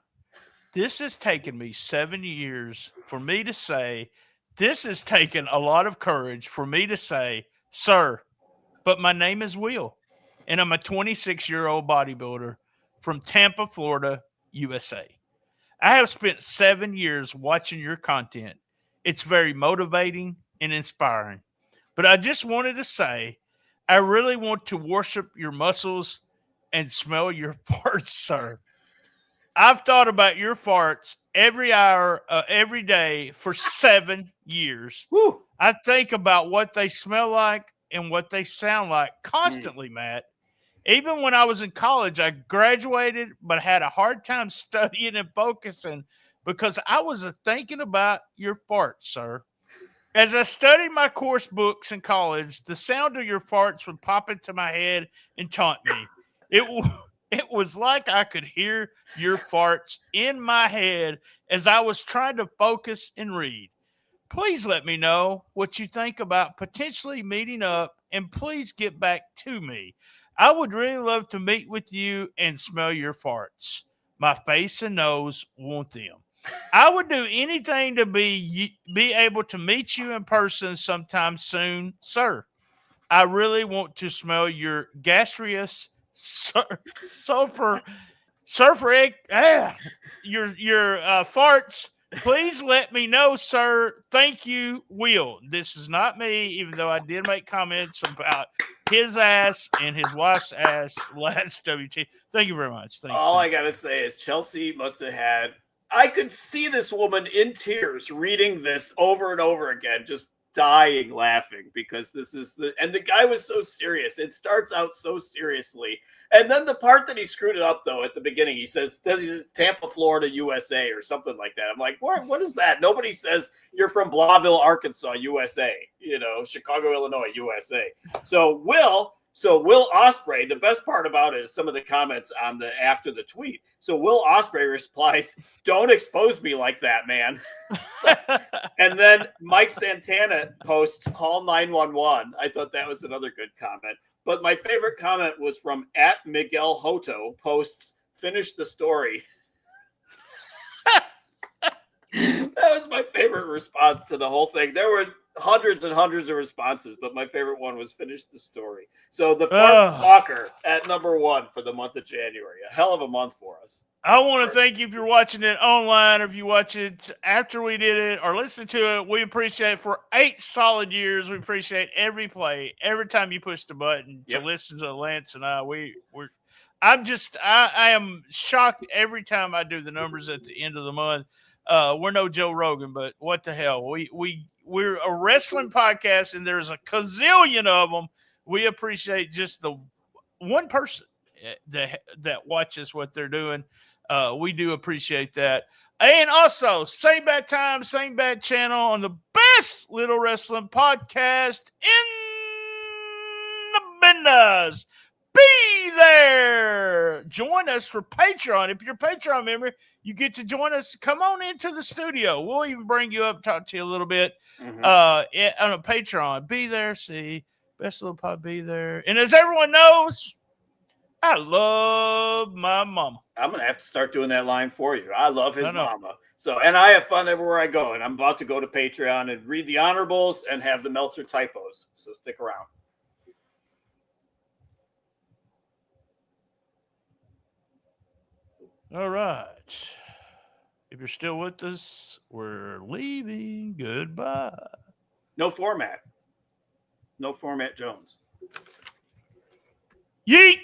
This has taken me 7 years for me to say, this has taken a lot of courage for me to say, sir, but my name is Will, and I'm a 26-year-old bodybuilder from Tampa, Florida, USA. I have spent 7 years watching your content. It's very motivating and inspiring. But I just wanted to say, I really want to worship your muscles and smell your farts, sir. I've thought about your farts every hour, every day for 7 years. Woo. I think about what they smell like and what they sound like constantly, Matt. Even when I was in college, I graduated, but had a hard time studying and focusing because I was thinking about your farts, sir. As I studied my course books in college, the sound of your farts would pop into my head and taunt me. It was like I could hear your farts in my head as I was trying to focus and read. Please let me know what you think about potentially meeting up, and please get back to me. I would really love to meet with you and smell your farts. My face and nose want them. I would do anything to be able to meet you in person sometime soon, sir. I really want to smell your gaseous sulfur your farts. Please let me know, sir. Thank you, Will. This is not me, even though I did make comments about his ass and his wife's ass last WT. Thank you very much. All I got to say is Chelsea must have had, I could see this woman in tears reading this over and over again, just dying laughing because the guy was so serious. It starts out so seriously. And then the part that he screwed it up, though, at the beginning, he says Tampa, Florida, USA, or something like that. I'm like, what is that? Nobody says you're from Blauville, Arkansas, USA, Chicago, Illinois, USA. So Will Ospreay, the best part about it is some of the comments on after the tweet. So Will Ospreay replies, "Don't expose me like that, man." And then Mike Santana posts, "Call 911." I thought that was another good comment. But my favorite comment was from @Miguel Hoto posts, "Finish the story." That was my favorite response to the whole thing. There were hundreds and hundreds of responses, but my favorite one was "Finish the story." So the Fart Talker at number one for the month of January. A hell of a month for us. I want to thank you if you're watching it online, or if you watch it after we did it, or listen to it. We appreciate it for 8 solid years. We appreciate every play, every time you push the button to listen to Lance and I. I am shocked every time I do the numbers at the end of the month. We're no Joe Rogan, but what the hell? We're a wrestling podcast, and there's a gazillion of them. We appreciate just the one person that watches what they're doing. We do appreciate that. And also, same bad time, same bad channel on the best little wrestling podcast in the business. Be there. Join us for Patreon. If you're a Patreon member, you get to join us. Come on into the studio. We'll even bring you up, talk to you a little bit on a Patreon. Be there. See, best little pod. Be there. And as everyone knows, I love my mama. I'm going to have to start doing that line for you. I love his mama. So, and I have fun everywhere I go. And I'm about to go to Patreon and read the honorables and have the Meltzer typos. So stick around. All right. If you're still with us, we're leaving. Goodbye. No format. No format Jones. Yeet!